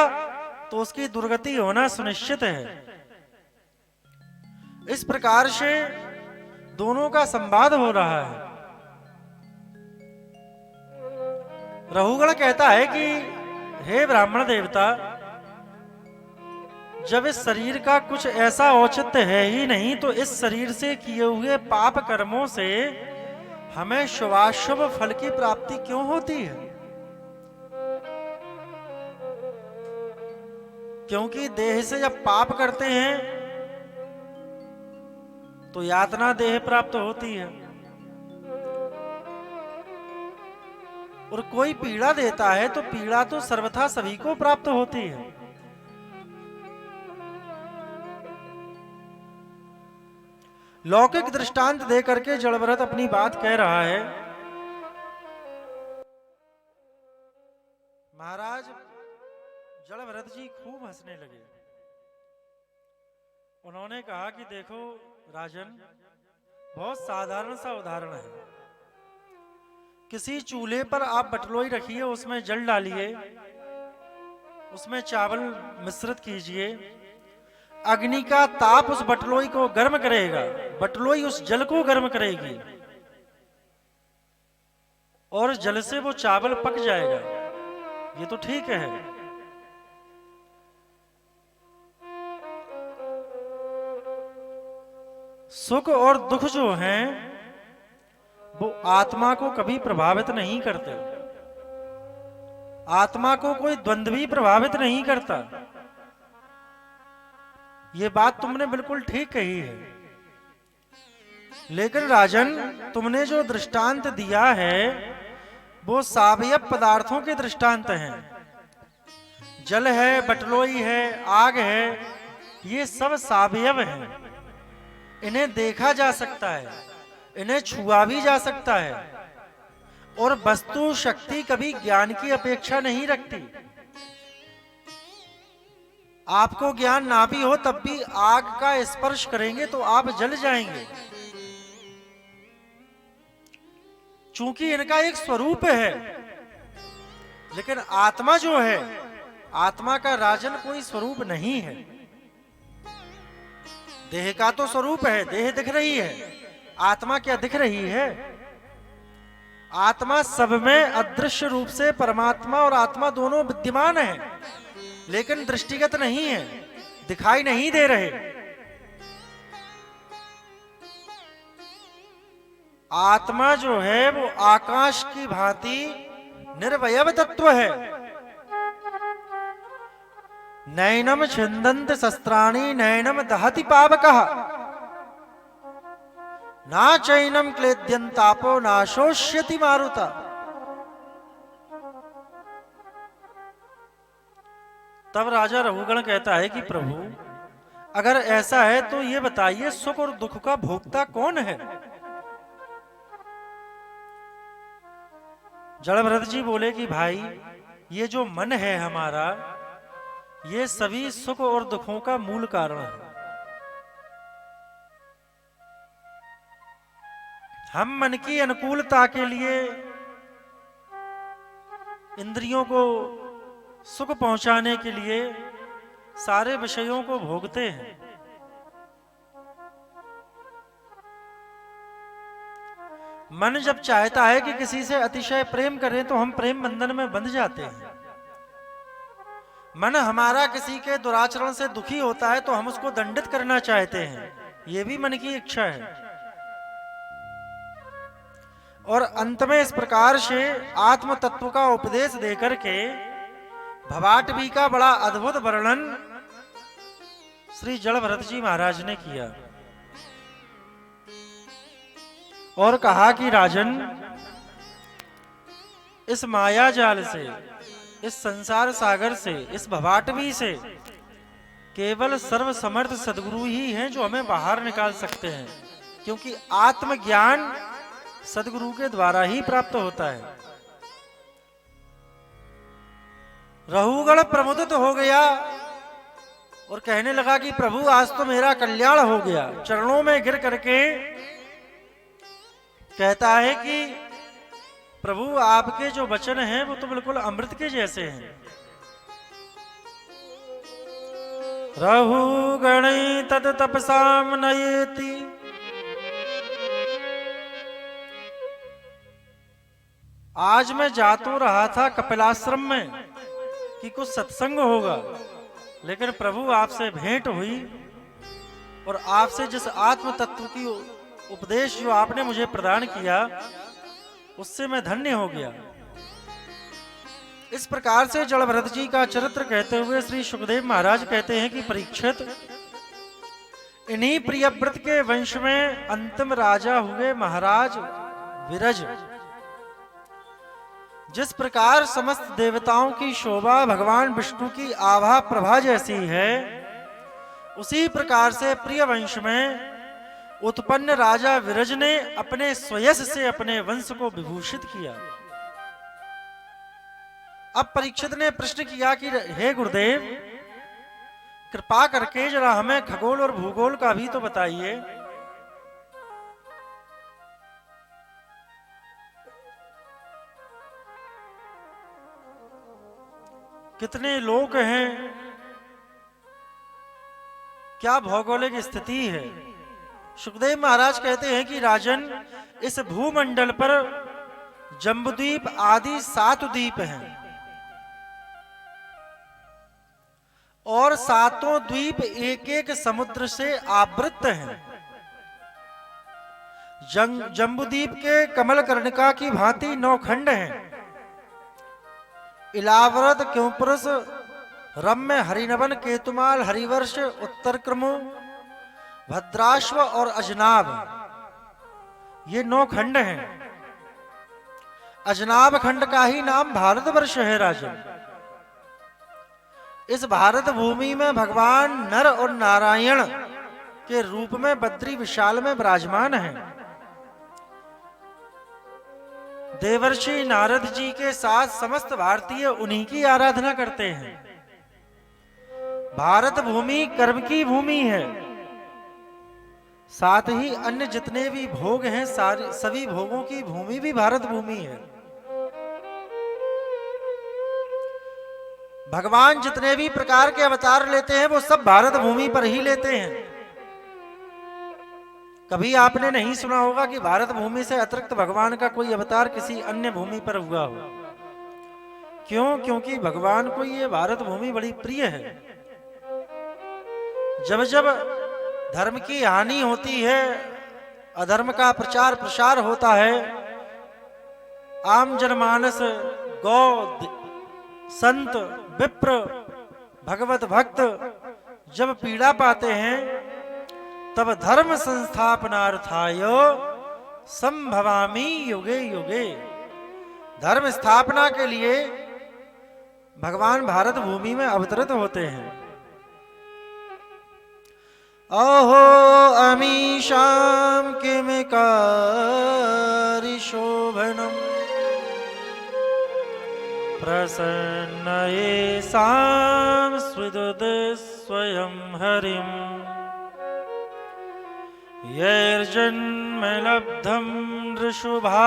तो उसकी दुर्गति होना सुनिश्चित है। इस प्रकार से दोनों का संवाद हो रहा है। रहुगण कहता है कि हे ब्राह्मण देवता, जब इस शरीर का कुछ ऐसा औचित्य है ही नहीं, तो इस शरीर से किए हुए पाप कर्मों से हमें शुभाशुभ फल की प्राप्ति क्यों होती है? क्योंकि देह से जब पाप करते हैं तो यातना देह प्राप्त होती है, और कोई पीड़ा देता है तो पीड़ा तो सर्वथा सभी को प्राप्त होती है। लौकिक दृष्टांत दे करके जलभरत अपनी बात कह रहा है महाराज जलभरत जी खूब हंसने लगे। उन्होंने कहा कि देखो राजन, बहुत साधारण सा उदाहरण है। किसी चूल्हे पर आप बटलोई रखिए, उसमें जल डालिए, उसमें चावल मिश्रित कीजिए, अग्नि का ताप उस बटलोई को गर्म करेगा, बटलोई उस जल को गर्म करेगी और जल से वो चावल पक जाएगा। ये तो ठीक है। सुख और दुख जो हैं वो आत्मा को कभी प्रभावित नहीं करते। आत्मा को कोई द्वंद्व भी प्रभावित नहीं करता। ये बात तुमने बिल्कुल ठीक कही है। लेकिन राजन, तुमने जो दृष्टांत दिया है वो सावयव पदार्थों के दृष्टांत हैं। जल है, बटलोई है, आग है, ये सब सावयव हैं। इन्हें देखा जा सकता है, इन्हें छुआ भी जा सकता है और वस्तु शक्ति कभी ज्ञान की अपेक्षा नहीं रखती। आपको ज्ञान ना भी हो तब भी आग का स्पर्श करेंगे तो आप जल जाएंगे, चूंकि इनका एक स्वरूप है। लेकिन आत्मा जो है, आत्मा का राजन कोई स्वरूप नहीं है। देह का तो स्वरूप है, देह दिख रही है, आत्मा क्या दिख रही है? आत्मा सब में अदृश्य रूप से परमात्मा और आत्मा दोनों विद्यमान है, लेकिन दृष्टिगत नहीं है, दिखाई नहीं दे रहे। आत्मा जो है वो आकाश की भांति निर्वयव तत्व है। नैनम छिन्दन्त शस्त्राणि नैनम दहति पावकः ना चैनम क्लेद्यन्तापो नाशोष्यति मारुता। तब राजा रघुगण कहता है कि प्रभु, अगर ऐसा है तो ये बताइए, सुख और दुख का भोक्ता कौन है? जलभरत जी बोले कि भाई, ये जो मन है हमारा, ये सभी सुख और दुखों का मूल कारण है। हम मन की अनुकूलता के लिए इंद्रियों को सुख पहुंचाने के लिए सारे विषयों को भोगते हैं। मन जब चाहता है कि किसी से अतिशय प्रेम करें तो हम प्रेम बंधन में बंध जाते हैं। मन हमारा किसी के दुराचरण से दुखी होता है तो हम उसको दंडित करना चाहते हैं, यह भी मन की इच्छा है। और अंत में इस प्रकार से आत्म तत्व का उपदेश देकर के भवाटवी का बड़ा अद्भुत वर्णन श्री जलभरत जी महाराज ने किया और कहा कि राजन, इस माया जाल से, इस संसार सागर से, इस भवाटवी से केवल सर्वसमर्थ सदगुरु ही हैं जो हमें बाहर निकाल सकते हैं, क्योंकि आत्मज्ञान सदगुरु के द्वारा ही प्राप्त होता है। रघुगण प्रमुदित हो गया और कहने लगा कि प्रभु, आज तो मेरा कल्याण हो गया। चरणों में गिर करके कहता है कि प्रभु, आपके जो वचन हैं वो तो बिल्कुल अमृत के जैसे हैं। रघुगण तद तपसाम नयेति, आज मैं जा तो रहा था कपिलाश्रम में कि कुछ सत्संग होगा, लेकिन प्रभु आपसे भेंट हुई और आपसे जिस आत्म तत्व की उपदेश जो आपने मुझे प्रदान किया, उससे मैं धन्य हो गया। इस प्रकार से जलभरत जी का चरित्र कहते हुए श्री सुखदेव महाराज कहते हैं कि परीक्षित, इन्हीं प्रियव्रत के वंश में अंतिम राजा हुए महाराज विरज। जिस प्रकार समस्त देवताओं की शोभा भगवान विष्णु की आभा प्रभा जैसी है, उसी प्रकार से प्रिय वंश में उत्पन्न राजा विरज ने अपने स्वयस से अपने वंश को विभूषित किया। अब परीक्षित ने प्रश्न किया कि हे गुरुदेव, कृपा करके जरा हमें खगोल और भूगोल का भी तो बताइए। कितने लोग हैं, क्या भौगोलिक स्थिति है। सुखदेव महाराज कहते हैं कि राजन, इस भूमंडल पर जम्बूद्वीप आदि 7 द्वीप हैं और 7 द्वीप एक एक समुद्र से आवृत हैं। जम्बूद्वीप के कमल कर्णिका की भांति 9 खंड हैं। इलावरत, क्योंपुरुष, रम्य, हरिनवन, केतुमाल, हरिवर्ष, उत्तर क्रमु, भद्राश्व और अजनाब, ये 9 खंड हैं। अजनाब खंड का ही नाम भारतवर्ष है राजन। इस भारत भूमि में भगवान नर और नारायण के रूप में बद्री विशाल में विराजमान हैं। देवर्षि नारद जी के साथ समस्त भारतीय उन्हीं की आराधना करते हैं। भारत भूमि कर्म की भूमि है, साथ ही अन्य जितने भी भोग हैं सभी भोगों की भूमि भी भारत भूमि है। भगवान जितने भी प्रकार के अवतार लेते हैं वो सब भारत भूमि पर ही लेते हैं। कभी आपने नहीं सुना होगा कि भारत भूमि से अतिरिक्त भगवान का कोई अवतार किसी अन्य भूमि पर हुआ हो। क्यों? क्योंकि भगवान को ये भारत भूमि बड़ी प्रिय है। जब जब धर्म की हानि होती है, अधर्म का प्रचार प्रसार होता है, आम जनमानस, गौ, संत, विप्र, भगवत भक्त जब पीड़ा पाते हैं, तब धर्म संस्थापनार्थाय संभवामि युगे युगे, धर्म स्थापना के लिए भगवान भारत भूमि में अवतरित होते हैं। अहो अमीशाम किमिकारी शोभनम प्रसन्नये साम स्विदुद स्वयं हरिम यैर्जन्म लब्धम ऋषुभारिताजिरे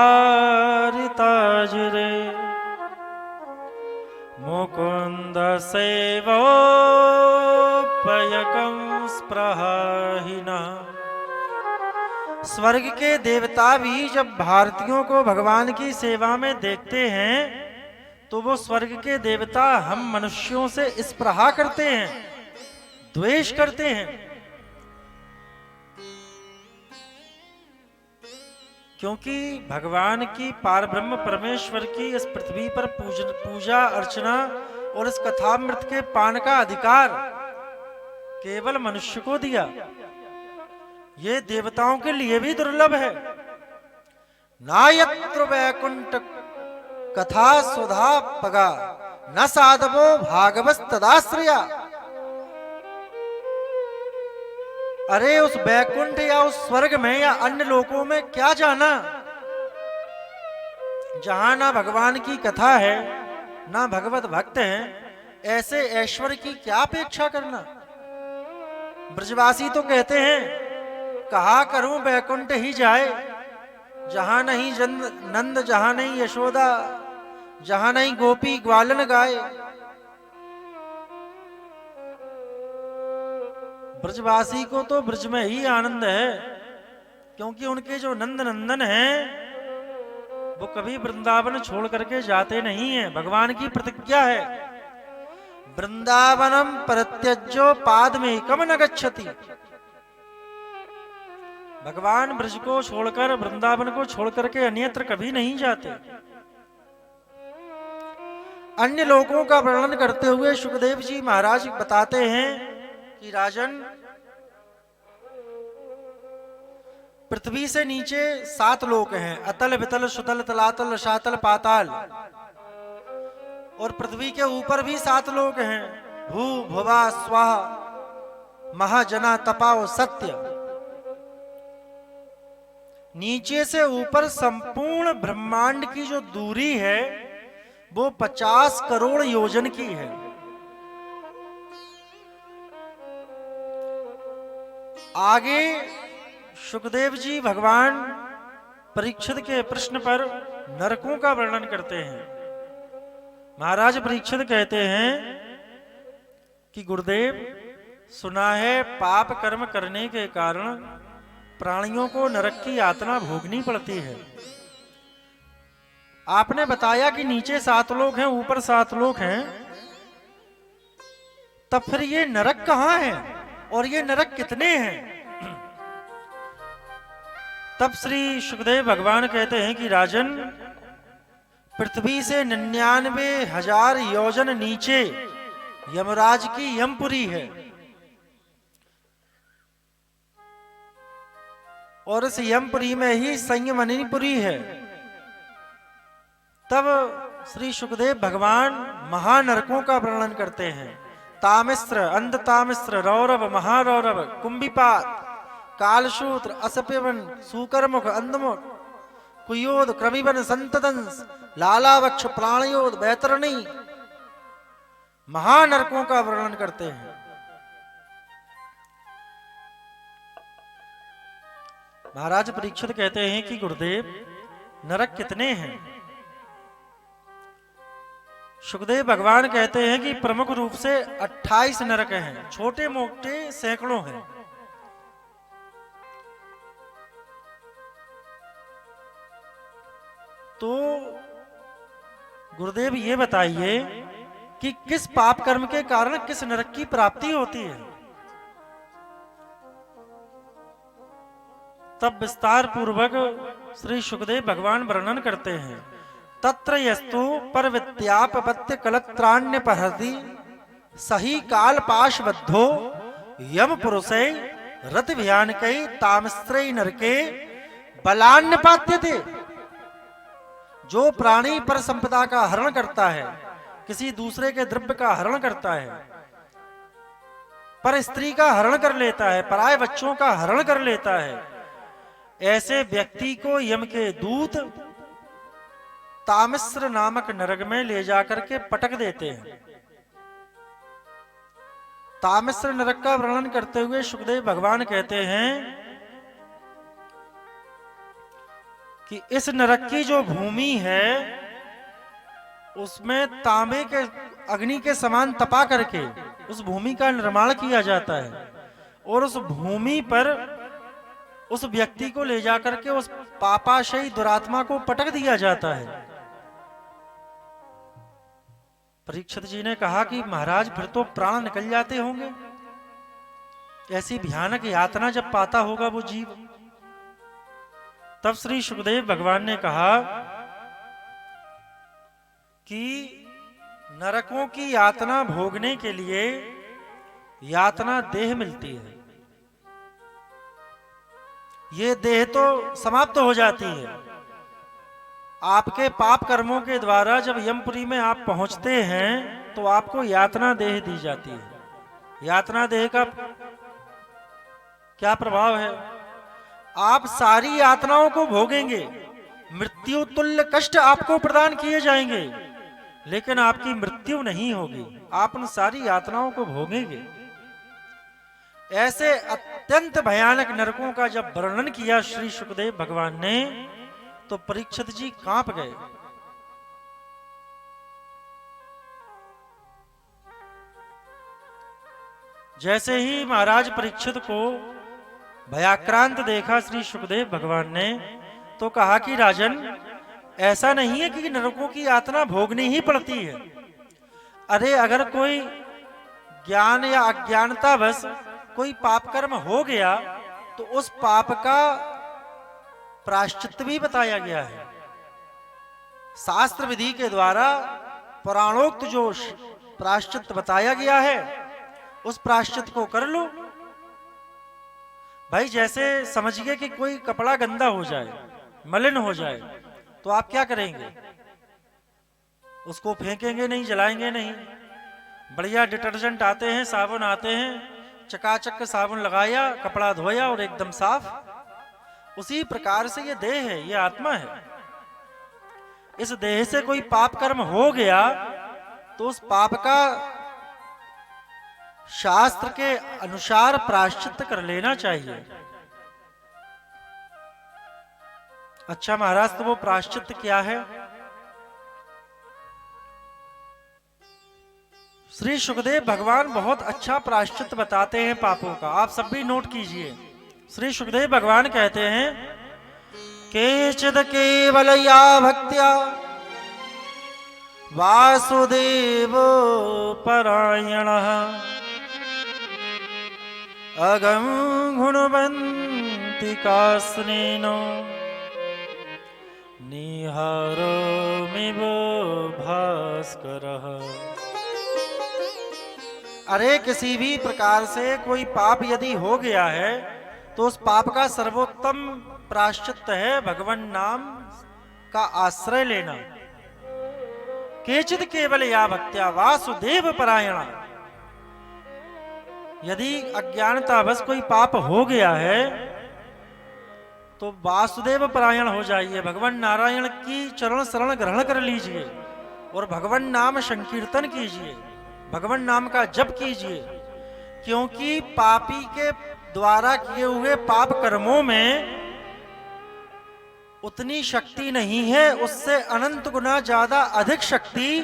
मुकुंद सेवोपयकं स्पृहाहिना। स्वर्ग के देवता भी जब भारतीयों को भगवान की सेवा में देखते हैं तो वो स्वर्ग के देवता हम मनुष्यों से स्पृहा करते हैं, द्वेष करते हैं। क्योंकि भगवान की पारब्रह्म परमेश्वर की इस पृथ्वी पर पूजा अर्चना और इस कथामृत के पान का अधिकार केवल मनुष्य को दिया। ये देवताओं के लिए भी दुर्लभ है। नायत्र वैकुंठ कथा सुधा पगा न साधवो भागवस्तदाश्रया। अरे उस बैकुंठ या उस स्वर्ग में या अन्य लोकों में क्या जाना, जहां ना भगवान की कथा है ना भगवत भक्त हैं, ऐसे ऐश्वर्य की क्या अपेक्षा करना। ब्रजवासी तो कहते हैं, कहा करूं बैकुंठ ही जाए, जहां नहीं नंद, जहां नहीं यशोदा, जहां नहीं गोपी ग्वालन गाए। ब्रजवासी को तो ब्रज में ही आनंद है, क्योंकि उनके जो नंद नंदन हैं वो कभी वृंदावन छोड़ करके जाते नहीं हैं। भगवान की प्रतिज्ञा है, वृंदावनम परित्यज्यो पादमेकम न गच्छति। भगवान ब्रज को छोड़कर, वृंदावन को छोड़ करके अन्यत्र कभी नहीं जाते। अन्य लोगों का वर्णन करते हुए सुखदेव जी महाराज बताते हैं कि राजन, पृथ्वी से नीचे 7 लोक हैं, अतल, वितल, सुतल, तलातल, रसातल, पाताल। और पृथ्वी के ऊपर भी 7 लोक हैं, भू, भुवा, स्वाहा, महाजना, तपा और सत्य। नीचे से ऊपर संपूर्ण ब्रह्मांड की जो दूरी है वो 50 करोड़ योजन की है। आगे सुखदेव जी भगवान परीक्षित के प्रश्न पर नरकों का वर्णन करते हैं। महाराज परीक्षित कहते हैं कि गुरुदेव, सुना है पाप कर्म करने के कारण प्राणियों को नरक की यातना भोगनी पड़ती है। आपने बताया कि नीचे 7 लोक हैं, ऊपर 7 लोक हैं, तब फिर ये नरक कहां है और ये नरक कितने हैं? तब श्री सुखदेव भगवान कहते हैं कि राजन, पृथ्वी से 99,000 योजन नीचे यमराज की यमपुरी है, और इस यमपुरी में ही संयमनीपुरी है। तब श्री सुखदेव भगवान महानरकों का वर्णन करते हैं। तामिस्र, अंधतामिस्र, रौरव, महारौरव, कुंभिपात, कालसूत्र, असप्यवन, सूकरमुख, अंधमुख, कुयोद, क्रमिवन, संतदंस, लालावक्ष, प्राणयोद, बैतरणी महानरकों का वर्णन करते हैं। महाराज परीक्षित कहते हैं कि गुरुदेव, नरक कितने हैं? सुखदेव भगवान कहते हैं कि प्रमुख रूप से 28 नरक हैं, छोटे मोटे सैकड़ों हैं। तो गुरुदेव ये बताइए कि किस पाप कर्म के कारण किस नरक की प्राप्ति होती है? तब विस्तार पूर्वक श्री सुखदेव भगवान वर्णन करते हैं। तत्र यस्तु पर विद्यापत्य कलत्राण्य पहति सही काल पाशबद्धो यम पुरुषै रत भयानकै तामस्त्रै नरके बलान्य पात्यते। जो प्राणी पर संपदा का हरण करता है, किसी दूसरे के द्रव्य का हरण करता है, पर स्त्री का हरण कर लेता है, पराये बच्चों का हरण कर लेता है, ऐसे व्यक्ति को यम के दूत तामिस्र नामक नरक में ले जाकर के पटक देते हैं। तामिस्र नरक का वर्णन करते हुए सुखदेव भगवान कहते हैं कि इस नरक की जो भूमि है उसमें तांबे के अग्नि के समान तपा करके उस भूमि का निर्माण किया जाता है, और उस भूमि पर उस व्यक्ति को ले जाकर के उस पापाशयी दुरात्मा को पटक दिया जाता है। परीक्षित जी ने कहा कि महाराज, फिर तो प्राण निकल जाते होंगे, ऐसी भयानक यातना जब पाता होगा वो जीव। तब श्री सुखदेव भगवान ने कहा कि नरकों की यातना भोगने के लिए यातना देह मिलती है। ये देह तो समाप्त हो जाती है। आपके पाप कर्मों के द्वारा जब यमपुरी में आप पहुंचते हैं तो आपको यातना देह दी जाती है। यातना देह का क्या प्रभाव है? आप सारी यातनाओं को भोगेंगे, मृत्यु तुल्य कष्ट आपको प्रदान किए जाएंगे, लेकिन आपकी मृत्यु नहीं होगी। आप उन सारी यातनाओं को भोगेंगे। ऐसे अत्यंत भयानक नरकों का जब वर्णन किया श्री सुखदेव भगवान ने, तो परीक्षित जी कांप गए। जैसे ही महाराज परीक्षित को भयाक्रांत देखा श्री सुखदेव भगवान ने, तो कहा कि राजन, ऐसा नहीं है कि नरकों की यातना भोगनी ही पड़ती है। अरे अगर कोई ज्ञान या अज्ञानता बस कोई पाप कर्म हो गया तो उस पाप का प्रायश्चित भी बताया गया है। शास्त्र विधि के द्वारा पुराणोक्त जो प्रायश्चित बताया गया है उस प्रायश्चित को कर लो। भाई, जैसे समझिए कि कोई कपड़ा गंदा हो जाए, मलिन हो जाए, तो आप क्या करेंगे? उसको फेंकेंगे नहीं, जलाएंगे नहीं। बढ़िया डिटर्जेंट आते हैं, साबुन आते हैं, चकाचक साबुन लगाया, कपड़ा धोया और एकदम साफ। उसी प्रकार से ये देह है, ये आत्मा है। इस देह से कोई पाप कर्म हो गया तो उस पाप का शास्त्र के अनुसार प्रायश्चित कर लेना चाहिए। अच्छा महाराज, तो वो प्रायश्चित क्या है? श्री सुखदेव भगवान बहुत अच्छा प्रायश्चित बताते हैं पापों का। आप सब भी नोट कीजिए। श्री सुखदेव भगवान कहते हैं, केचिद केवलया भक्त्या वासुदेव परायणः अगम गुणवंती कास्नेनो निहारोमिव भास्करः। अरे किसी भी प्रकार से कोई पाप यदि हो गया है तो उस पाप का सर्वोत्तम प्रायश्चित है भगवान नाम का आश्रय लेना। केचिद केवल या भक्त्या वासुदेव परायणा। यदि अज्ञानतावश कोई पाप हो गया है तो वासुदेव परायण हो जाइए, भगवान नारायण की चरण शरण ग्रहण कर लीजिए और भगवान नाम संकीर्तन कीजिए, भगवान नाम का जप कीजिए। क्योंकि पापी के द्वारा किए हुए पाप कर्मों में उतनी शक्ति नहीं है, उससे अनंत गुना ज्यादा अधिक शक्ति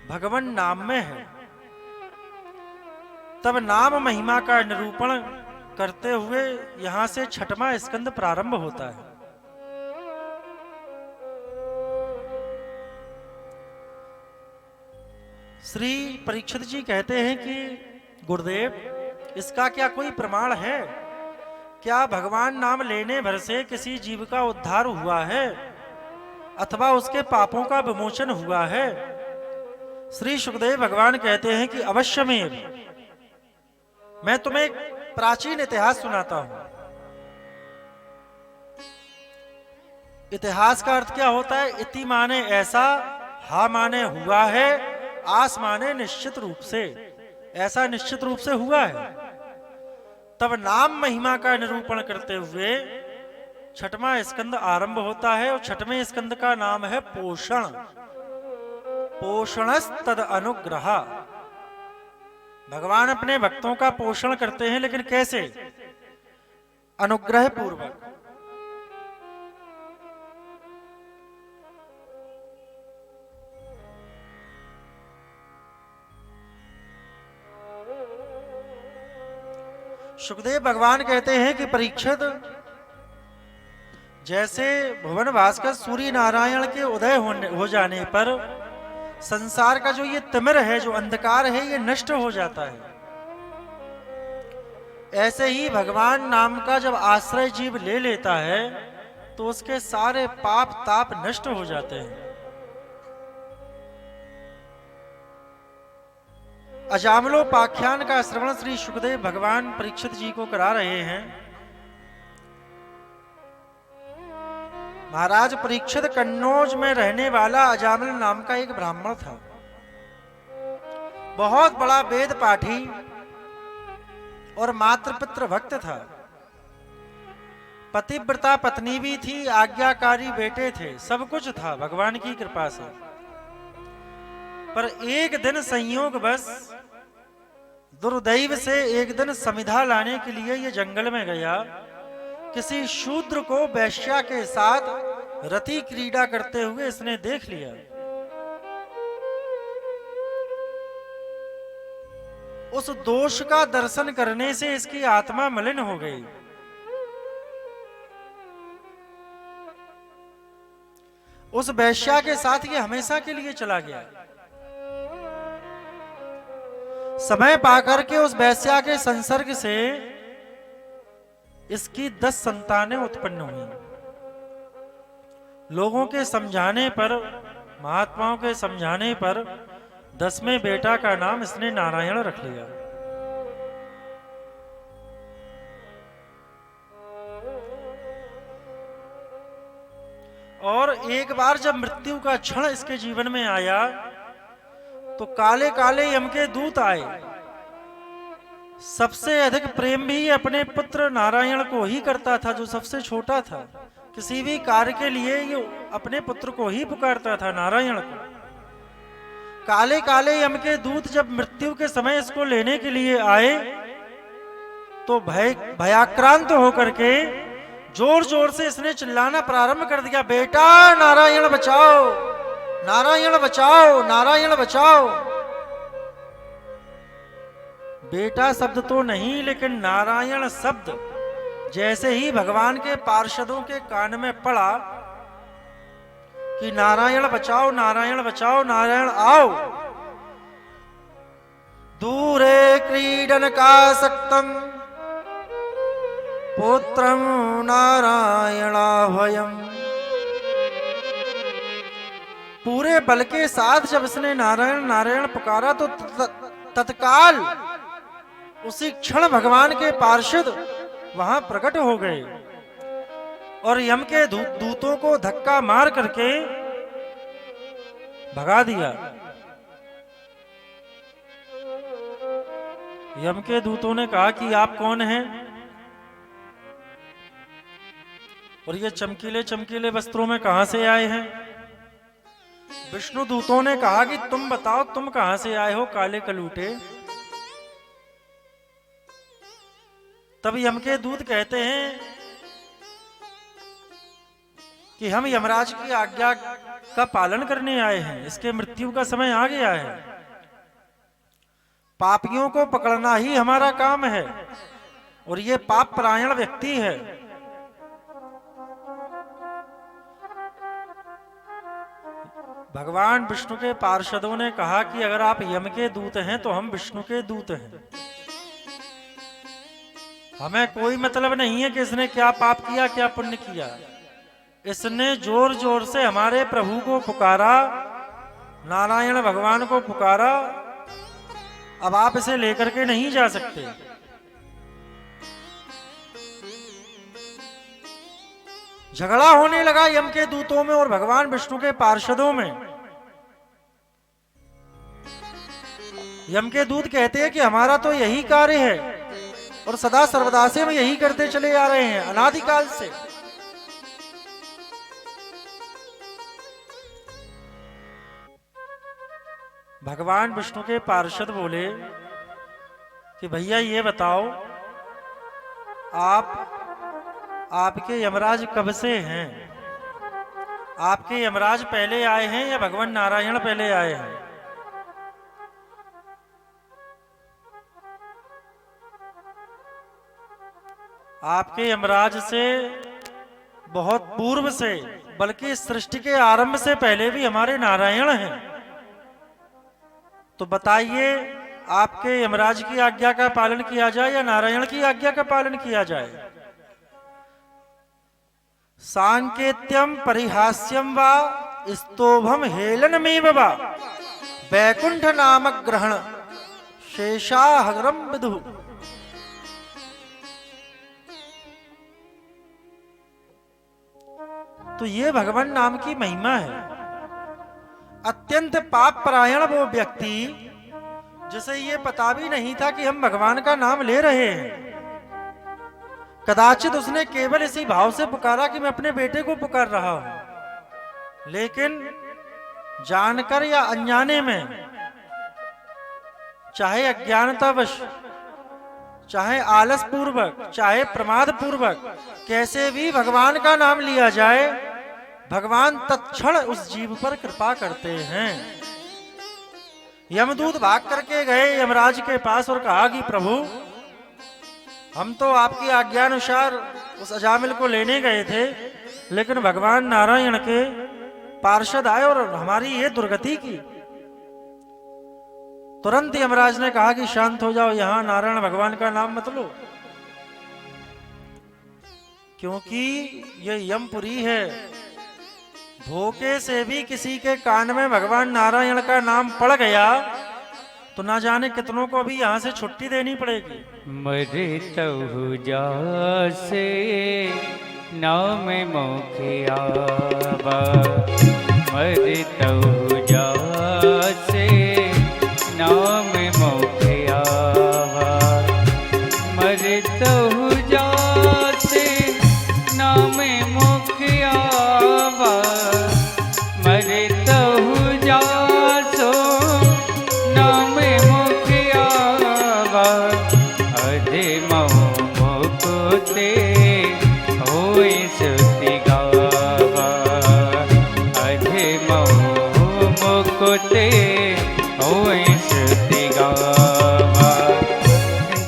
भगवान नाम में है। तब नाम महिमा का निरूपण करते हुए यहां से 6वां स्कंद प्रारंभ होता है। श्री परीक्षित जी कहते हैं कि गुरुदेव, इसका क्या कोई प्रमाण है? क्या भगवान नाम लेने भर से किसी जीव का उद्धार हुआ है अथवा उसके पापों का विमोचन हुआ है? श्री सुखदेव भगवान कहते हैं कि अवश्यमेव। मैं तुम्हें एक प्राचीन इतिहास सुनाता हूं। इतिहास का अर्थ क्या होता है? इति माने ऐसा, हा माने हुआ है, आस माने निश्चित रूप से, ऐसा निश्चित रूप से हुआ है। तब नाम महिमा का निरूपण करते हुए 6वां स्कंद आरंभ होता है और 6वें स्कंद का नाम है पोषण। पोषणस्तद अनुग्रह। भगवान अपने भक्तों का पोषण करते हैं, लेकिन कैसे? अनुग्रह पूर्वक। सुखदेव भगवान कहते हैं कि परीक्षित, जैसे भुवन भास्कर सूर्य नारायण के उदय हो जाने पर संसार का जो ये तिमिर है, जो अंधकार है, ये नष्ट हो जाता है, ऐसे ही भगवान नाम का जब आश्रय जीव ले लेता है तो उसके सारे पाप ताप नष्ट हो जाते हैं। अजामलोपाख्यान का श्रवण श्री सुखदेव भगवान परीक्षित जी को करा रहे हैं। महाराज परीक्षित कन्नौज में रहने वाला अजामिल नाम का एक ब्राह्मण था। बहुत बड़ा वेद पाठी और मातृपितृ भक्त था। पतिव्रता पत्नी भी थी, आज्ञाकारी बेटे थे, सब कुछ था भगवान की कृपा से। पर एक दिन संयोग बस दुर्दैव से एक दिन समिधा लाने के लिए ये जंगल में गया। किसी शूद्र को वैश्या के साथ रति क्रीड़ा करते हुए इसने देख लिया। उस दोष का दर्शन करने से इसकी आत्मा मलिन हो गई। उस वैश्या के साथ ये हमेशा के लिए चला गया। समय पाकर के उस वैश्या के संसर्ग से इसकी 10 संतानें उत्पन्न हुई। लोगों के समझाने पर, महात्माओं के समझाने पर 10वें बेटा का नाम इसने नारायण रख लिया। और एक बार जब मृत्यु का क्षण इसके जीवन में आया तो काले काले यम के दूत आए। सबसे अधिक प्रेम भी अपने पुत्र नारायण को ही करता था, जो सबसे छोटा था, किसी भी कार्य के लिए ये अपने पुत्र को ही पुकारता था, नारायण को। काले काले यम के दूत जब मृत्यु के समय इसको लेने के लिए आए तो भयाक्रांत होकर के जोर जोर से इसने चिल्लाना प्रारंभ कर दिया, बेटा नारायण बचाओ, नारायण बचाओ, नारायण बचाओ। बेटा शब्द तो नहीं, लेकिन नारायण शब्द जैसे ही भगवान के पार्षदों के कान में पड़ा कि नारायण बचाओ, नारायण बचाओ, नारायण आओ, दूरे क्रीडन का सक्तम पुत्रम नारायणाभयम। पूरे बल के साथ जब इसने नारायण नारायण पुकारा तो तत्काल उसी क्षण भगवान के पार्षद वहां प्रकट हो गए और यम के दूतों को धक्का मार करके भगा दिया। यम के दूतों ने कहा कि आप कौन हैं और ये चमकीले चमकीले वस्त्रों में कहां से आए हैं? विष्णु दूतों ने कहा कि तुम बताओ, तुम कहां से आए हो काले कलूटे? तब यम के दूत कहते हैं कि हम यमराज की आज्ञा का पालन करने आए हैं, इसके मृत्यु का समय आ गया है, पापियों को पकड़ना ही हमारा काम है और ये पाप परायण व्यक्ति है। भगवान विष्णु के पार्षदों ने कहा कि अगर आप यम के दूत हैं तो हम विष्णु के दूत हैं, हमें कोई मतलब नहीं है कि इसने क्या पाप किया क्या पुण्य किया। इसने जोर जोर से हमारे प्रभु को पुकारा, नारायण भगवान को पुकारा, अब आप इसे लेकर के नहीं जा सकते। झगड़ा होने लगा यम के दूतों में और भगवान विष्णु के पार्षदों में। यम के दूत कहते हैं कि हमारा तो यही कार्य है और सदा सर्वदा से हम यही करते चले आ रहे हैं अनादिकाल से। भगवान विष्णु के पार्षद बोले कि भैया ये बताओ, आपके यमराज कब से हैं? आपके यमराज पहले आए हैं या भगवान नारायण पहले आए हैं? आपके यमराज से बहुत पूर्व से, बल्कि सृष्टि के आरंभ से पहले भी हमारे नारायण हैं। तो बताइए, आपके यमराज की आज्ञा का पालन किया जाए या नारायण की आज्ञा का पालन किया जाए? सांकेत्यम परिहास्यम वा स्तोभम हेलनमेव वा वैकुंठ नामक ग्रहण शेषाहरम विदु। तो ये भगवान नाम की महिमा है। अत्यंत पाप परायण वो व्यक्ति जिसे ये पता भी नहीं था कि हम भगवान का नाम ले रहे हैं, कदाचित उसने केवल इसी भाव से पुकारा कि मैं अपने बेटे को पुकार रहा हूं, लेकिन जानकर या अनजाने में, चाहे अज्ञानतावश, चाहे आलस पूर्वक, चाहे प्रमाद पूर्वक, कैसे भी भगवान का नाम लिया जाए, भगवान तत्क्षण उस जीव पर कृपा करते हैं। यमदूत भाग करके गए यमराज के पास और कहा कि प्रभु, हम तो आपकी आज्ञानुसार उस अजामिल को लेने गए थे, लेकिन भगवान नारायण के पार्षद आए और हमारी ये दुर्गति की। तुरंत यमराज ने कहा कि शांत हो जाओ, यहां नारायण भगवान का नाम मत लो, क्योंकि ये यमपुरी है। धोखे से भी किसी के कान में भगवान नारायण का नाम पड़ गया तो ना जाने कितनों को भी यहां से छुट्टी देनी पड़ेगी। मरे तहु जासे नाम मोखियावा, मरे तहु जासे नाम मोखियावा, मरे तहु जासे नाम मोखियावा, अरे तहु जासो नाम मुखियावा अधे मुकुते होय सुति गावा अधे मुकुते होय सुति गावा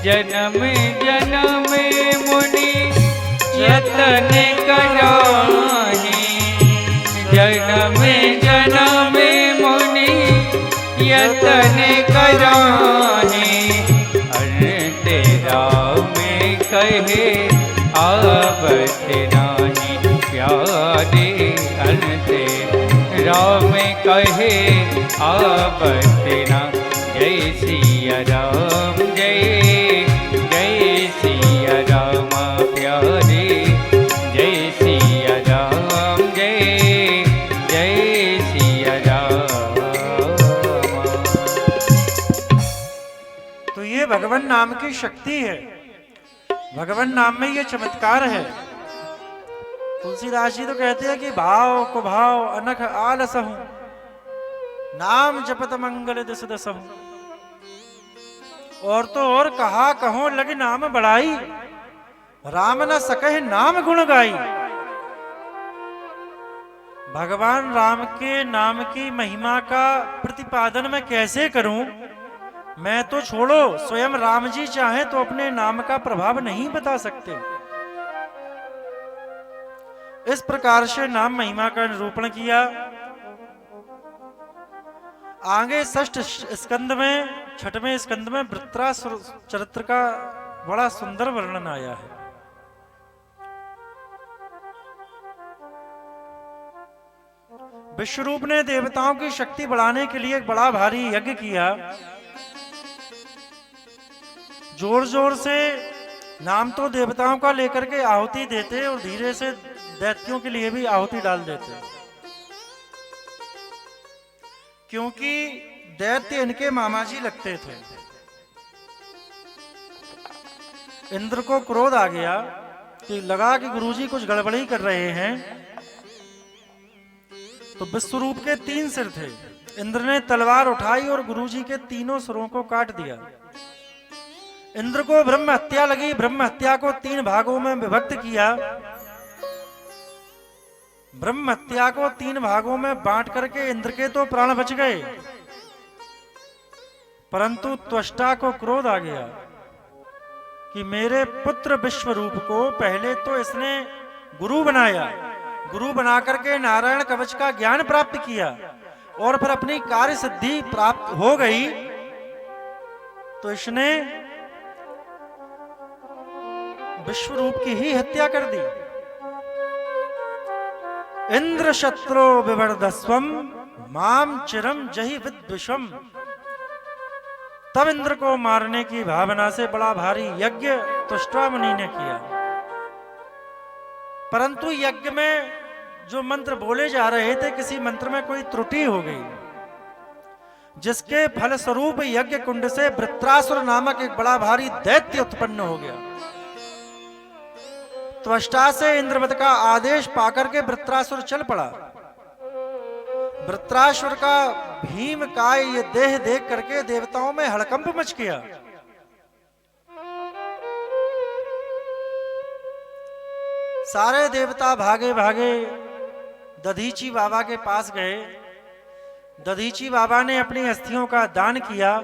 जन्म जन्म मुनि यतन कराहि जन्म जन्म मुनि यतन कराहि अरे तेरा में कहे आवत नाही प्यारे अनते राम कहे आवत ना जय सिया राम जय जय सिया राम प्यारे जय सिया राम जय जय सिया राम। तो ये भगवान नाम की शक्ति है, भगवान नाम में ये चमत्कार है। तुलसीदास जी तो कहते हैं कि भाव को भाव अनख आलस हूं, नाम जपत मंगल दस दस हूं। और तो और कहा कहो लगे नाम बढ़ाई, राम न सकह नाम गुण गाई। भगवान राम के नाम की महिमा का प्रतिपादन मैं कैसे करूं? मैं तो छोड़ो, स्वयं राम जी चाहे तो अपने नाम का प्रभाव नहीं बता सकते। इस प्रकार से नाम महिमा का निरूपण किया। आगे षष्ठ स्कंद में, छठवें स्कंद में वृत्रासुर चरित्र का बड़ा सुंदर वर्णन आया है। विश्वरूप ने देवताओं की शक्ति बढ़ाने के लिए एक बड़ा भारी यज्ञ किया। जोर जोर से नाम तो देवताओं का लेकर के आहुति देते और धीरे से दैत्यों के लिए भी आहुति डाल देते, क्योंकि दैत्य इनके मामा जी लगते थे। इंद्र को क्रोध आ गया कि लगा कि गुरुजी कुछ गड़बड़ी कर रहे हैं। तो विश्वरूप के 3 सिर थे। इंद्र ने तलवार उठाई और गुरुजी के तीनों सिरों को काट दिया। इंद्र को ब्रह्म हत्या लगी। ब्रह्म हत्या को 3 भागों में विभक्त किया। ब्रह्म हत्या को 3 भागों में बांट करके इंद्र के तो प्राण बच गए, परंतु त्वष्टा को क्रोध आ गया कि मेरे पुत्र विश्वरूप को पहले तो इसने गुरु बनाया, गुरु बना करके नारायण कवच का ज्ञान प्राप्त किया और फिर अपनी कार्य सिद्धि प्राप्त हो गई, तो इसने विश्वरूप की ही हत्या कर दी। इंद्र शत्रो विवर्धस्वम माम चिरम जहि विद्विषम। तब इंद्र को मारने की भावना से बड़ा भारी यज्ञ तुष्टा मुनि ने किया, परंतु यज्ञ में जो मंत्र बोले जा रहे थे, किसी मंत्र में कोई त्रुटि हो गई, जिसके फल स्वरूप यज्ञ कुंड से वृत्रासुर नामक एक बड़ा भारी दैत्य उत्पन्न हो गया। त्वष्टा से इंद्रवत का आदेश पाकर के वृत्रासुर चल पड़ा। वृत्रासुर का भीम काय ये देह देख करके देवताओं में हड़कंप मच गया। सारे देवता भागे भागे दधीची बाबा के पास गए। दधीची बाबा ने अपनी अस्थियों का दान किया।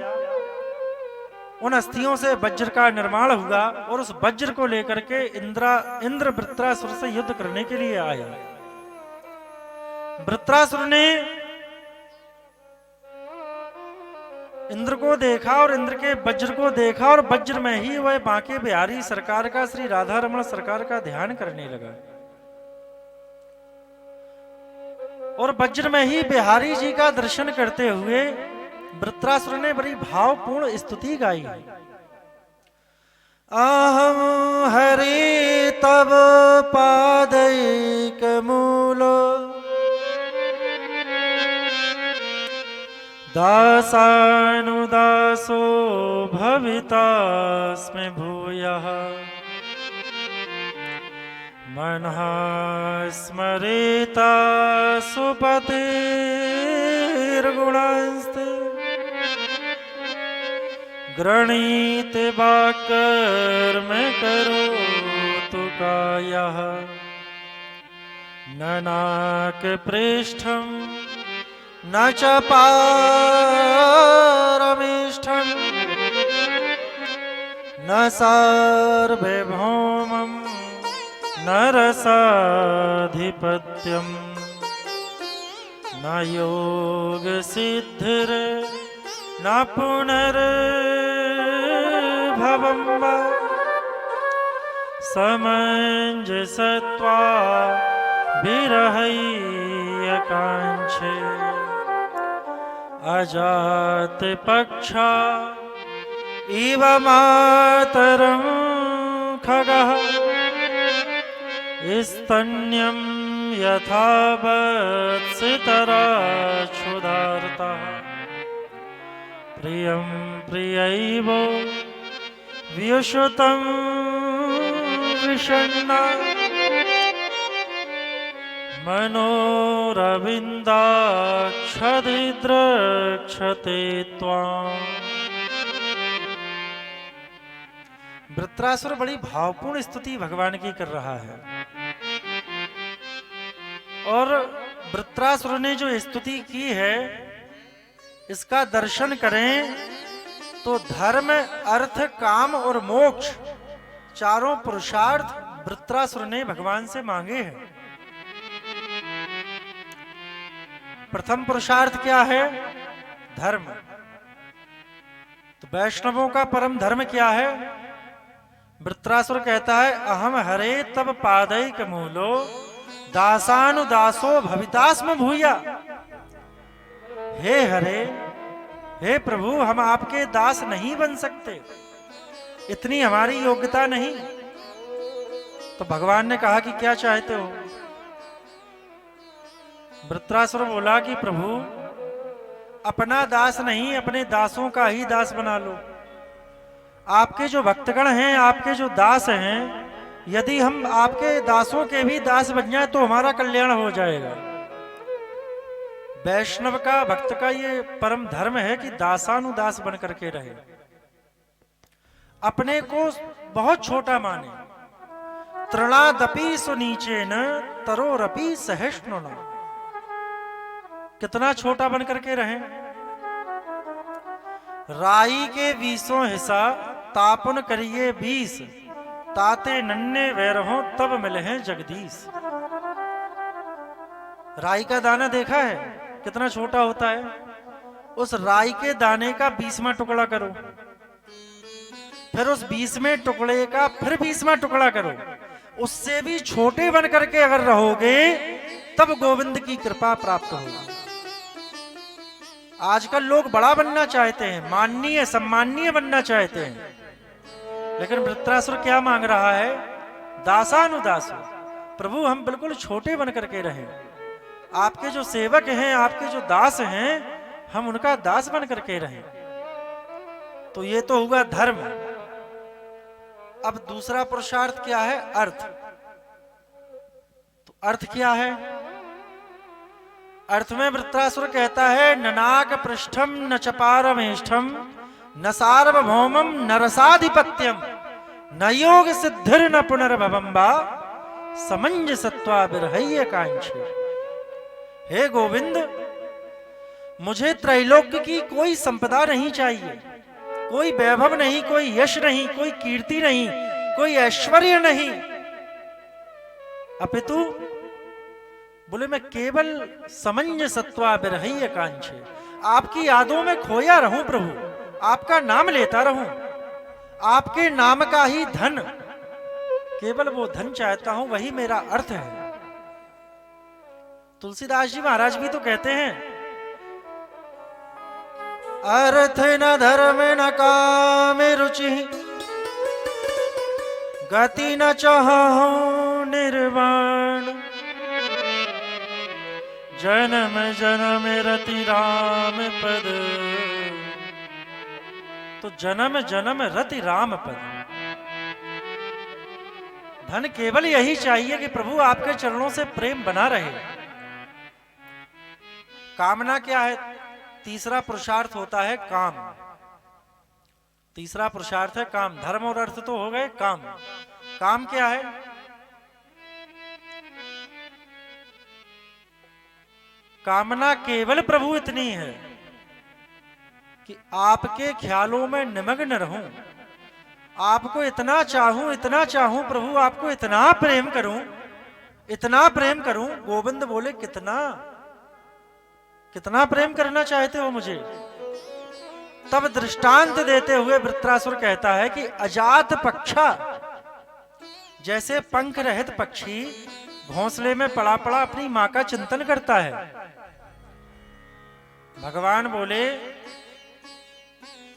उन अस्थियों से वज्र का निर्माण हुआ और उस वज्र को लेकर के इंद्र वृत्रासुर से युद्ध करने के लिए आया। वृत्रासुर ने इंद्र को देखा और इंद्र के वज्र को देखा और वज्र में ही वह बांके बिहारी सरकार का, श्री राधा रमण सरकार का ध्यान करने लगा और वज्र में ही बिहारी जी का दर्शन करते हुए वृत्रासुर ने बड़ी भावपूर्ण स्तुति गाई। अहम हरि तब पादैक मूलो दासानुदासो भवितास्मि भूयः मनः स्मरेता सुपतिर्गुणांस्ते गृणीत वाक्कर्म करो तु कायः न नाकपृष्ठं न च पारमेष्ठं न सार्वभौमं न रसाधिपत्यं न योगसिद्धिर् न पुनर्भवं वा समञ्जसत्वा विरहैयकाङ्क्षे अजातपक्षा इव मातरं खगः स्तन्यं यथा वत्सितराक्षुधार्तः प्रियं प्रियैव व्युषुतं विषण्णा मनोरविन्दाक्षदिद्रक्षते त्वाम्। वृत्रासुर बड़ी भावपूर्ण स्तुति भगवान की कर रहा है और वृत्रासुर ने जो स्तुति की है इसका दर्शन करें तो धर्म अर्थ काम और मोक्ष चारों पुरुषार्थ वृत्रासुर ने भगवान से मांगे हैं। प्रथम पुरुषार्थ क्या है? धर्म। तो वैष्णवों का परम धर्म क्या है? वृत्रासुर कहता है अहम हरे तब पादैक मूलो दासानुदासो भवितास्म भूया। हे हरे, हे प्रभु, हम आपके दास नहीं बन सकते, इतनी हमारी योग्यता नहीं। तो भगवान ने कहा कि क्या चाहते हो? वृत्रासुर बोला कि प्रभु अपना दास नहीं अपने दासों का ही दास बना लो। आपके जो भक्तगण हैं, आपके जो दास हैं, यदि हम आपके दासों के भी दास बन जाए तो हमारा कल्याण हो जाएगा। वैष्णव का, भक्त का ये परम धर्म है कि दासानुदास बन करके रहे, अपने को बहुत छोटा माने। तृणादपि सुनीचेन तरोरपि सहिष्णुना। कितना छोटा बन करके रहें? राई के 20 हिस्सा तापुन करिए 20 ताते नन्ने वैरहों तब मिले हैं जगदीश। राई का दाना देखा है कितना छोटा होता है? उस राई के दाने का 20वां टुकड़ा करो, फिर उस 20वें टुकड़े का फिर 20वां टुकड़ा करो, उससे भी छोटे बन करके अगर रहोगे तब गोविंद की कृपा प्राप्त होगी। आजकल लोग बड़ा बनना चाहते हैं, माननीय सम्माननीय बनना चाहते हैं, लेकिन वृत्रासुर क्या मांग रहा है? दासानुदास। प्रभु हम बिल्कुल छोटे बन करके रहें, आपके जो सेवक हैं, आपके जो दास हैं, हम उनका दास बन करके रहें। तो ये तो हुआ धर्म। अब दूसरा पुरुषार्थ क्या है? अर्थ। तो अर्थ क्या है? अर्थ में वृत्रासुर कहता है ननाक पृष्ठम न चपारमेष्ठम न सार्वभौमम न रसाधिपत्यम न योग सिद्धिर न पुनर्भवम वा समंजसत्वा विरहय्य कांक्षे। हे गोविंद, मुझे त्रैलोक्य की कोई संपदा नहीं चाहिए, कोई वैभव नहीं, कोई यश नहीं, कोई कीर्ति नहीं, कोई ऐश्वर्य नहीं, अपितु बोले मैं केवल समंजसत्वा विरहय्य कांक्षे, आपकी यादों में खोया रहूं प्रभु, आपका नाम लेता रहूं, आपके नाम का ही धन, केवल वो धन चाहता हूं, वही मेरा अर्थ है। तुलसीदास जी महाराज भी तो कहते हैं अर्थ न धर्म न काम रुचि गति न चाहूं निर्वाण जन्म जन्म रति राम पद। तो जन्म जन्म रति राम पद, धन केवल यही चाहिए कि प्रभु आपके चरणों से प्रेम बना रहे। कामना क्या है? तीसरा पुरुषार्थ होता है काम। तीसरा पुरुषार्थ है काम। धर्म और अर्थ तो हो गए, काम। काम क्या है? कामना केवल प्रभु इतनी है कि आपके ख्यालों में निमग्न रहूं, आपको इतना चाहूं प्रभु, आपको इतना प्रेम करूं, इतना प्रेम करूं। गोविंद बोले कितना कितना प्रेम करना चाहते हो मुझे? तब दृष्टांत देते हुए वृत्रासुर कहता है कि अजात पक्षा, जैसे पंख रहित पक्षी घोंसले में पड़ा पड़ा अपनी मां का चिंतन करता है। भगवान बोले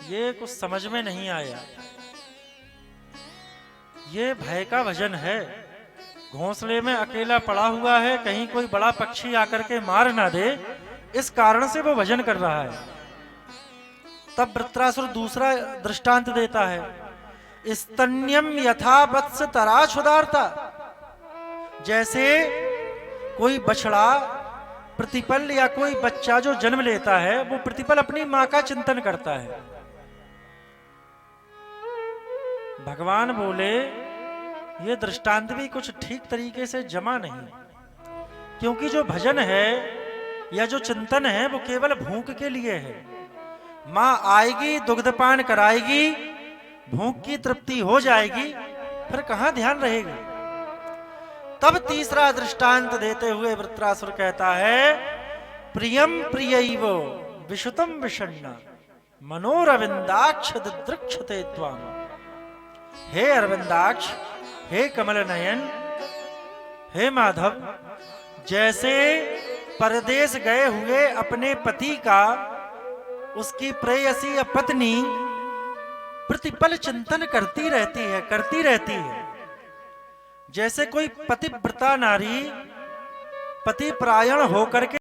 ये कुछ समझ में नहीं आया, ये भय का भजन है। घोंसले में अकेला पड़ा हुआ है, कहीं कोई बड़ा पक्षी आकर के मार ना दे, इस कारण से वो भजन कर रहा है। तब वृत्रासुर दूसरा दृष्टांत देता है, स्तन्यम यथा वत्स तराछुदारता, जैसे कोई बछड़ा प्रतिपल या कोई बच्चा जो जन्म लेता है वो प्रतिपल अपनी मां का चिंतन करता है। भगवान बोले ये दृष्टांत भी कुछ ठीक तरीके से जमा नहीं, क्योंकि जो भजन है या जो चिंतन है वो केवल भूख के लिए है। मां आएगी, दुग्धपान कराएगी, भूख की तृप्ति हो जाएगी, फिर कहां ध्यान रहेगा। तब तीसरा दृष्टांत देते हुए वृत्रासुर कहता है, प्रियम प्रियैव विशुतम विषण्ण मनोरविंदाक्ष दिदृक्षते त्वाम। हे अरविंदाक्ष, हे कमल नयन, हे माधव, जैसे परदेश गए हुए अपने पति का उसकी प्रेयसी या पत्नी प्रतिपल चिंतन करती रहती है, जैसे कोई पतिव्रता नारी पति परायण होकर के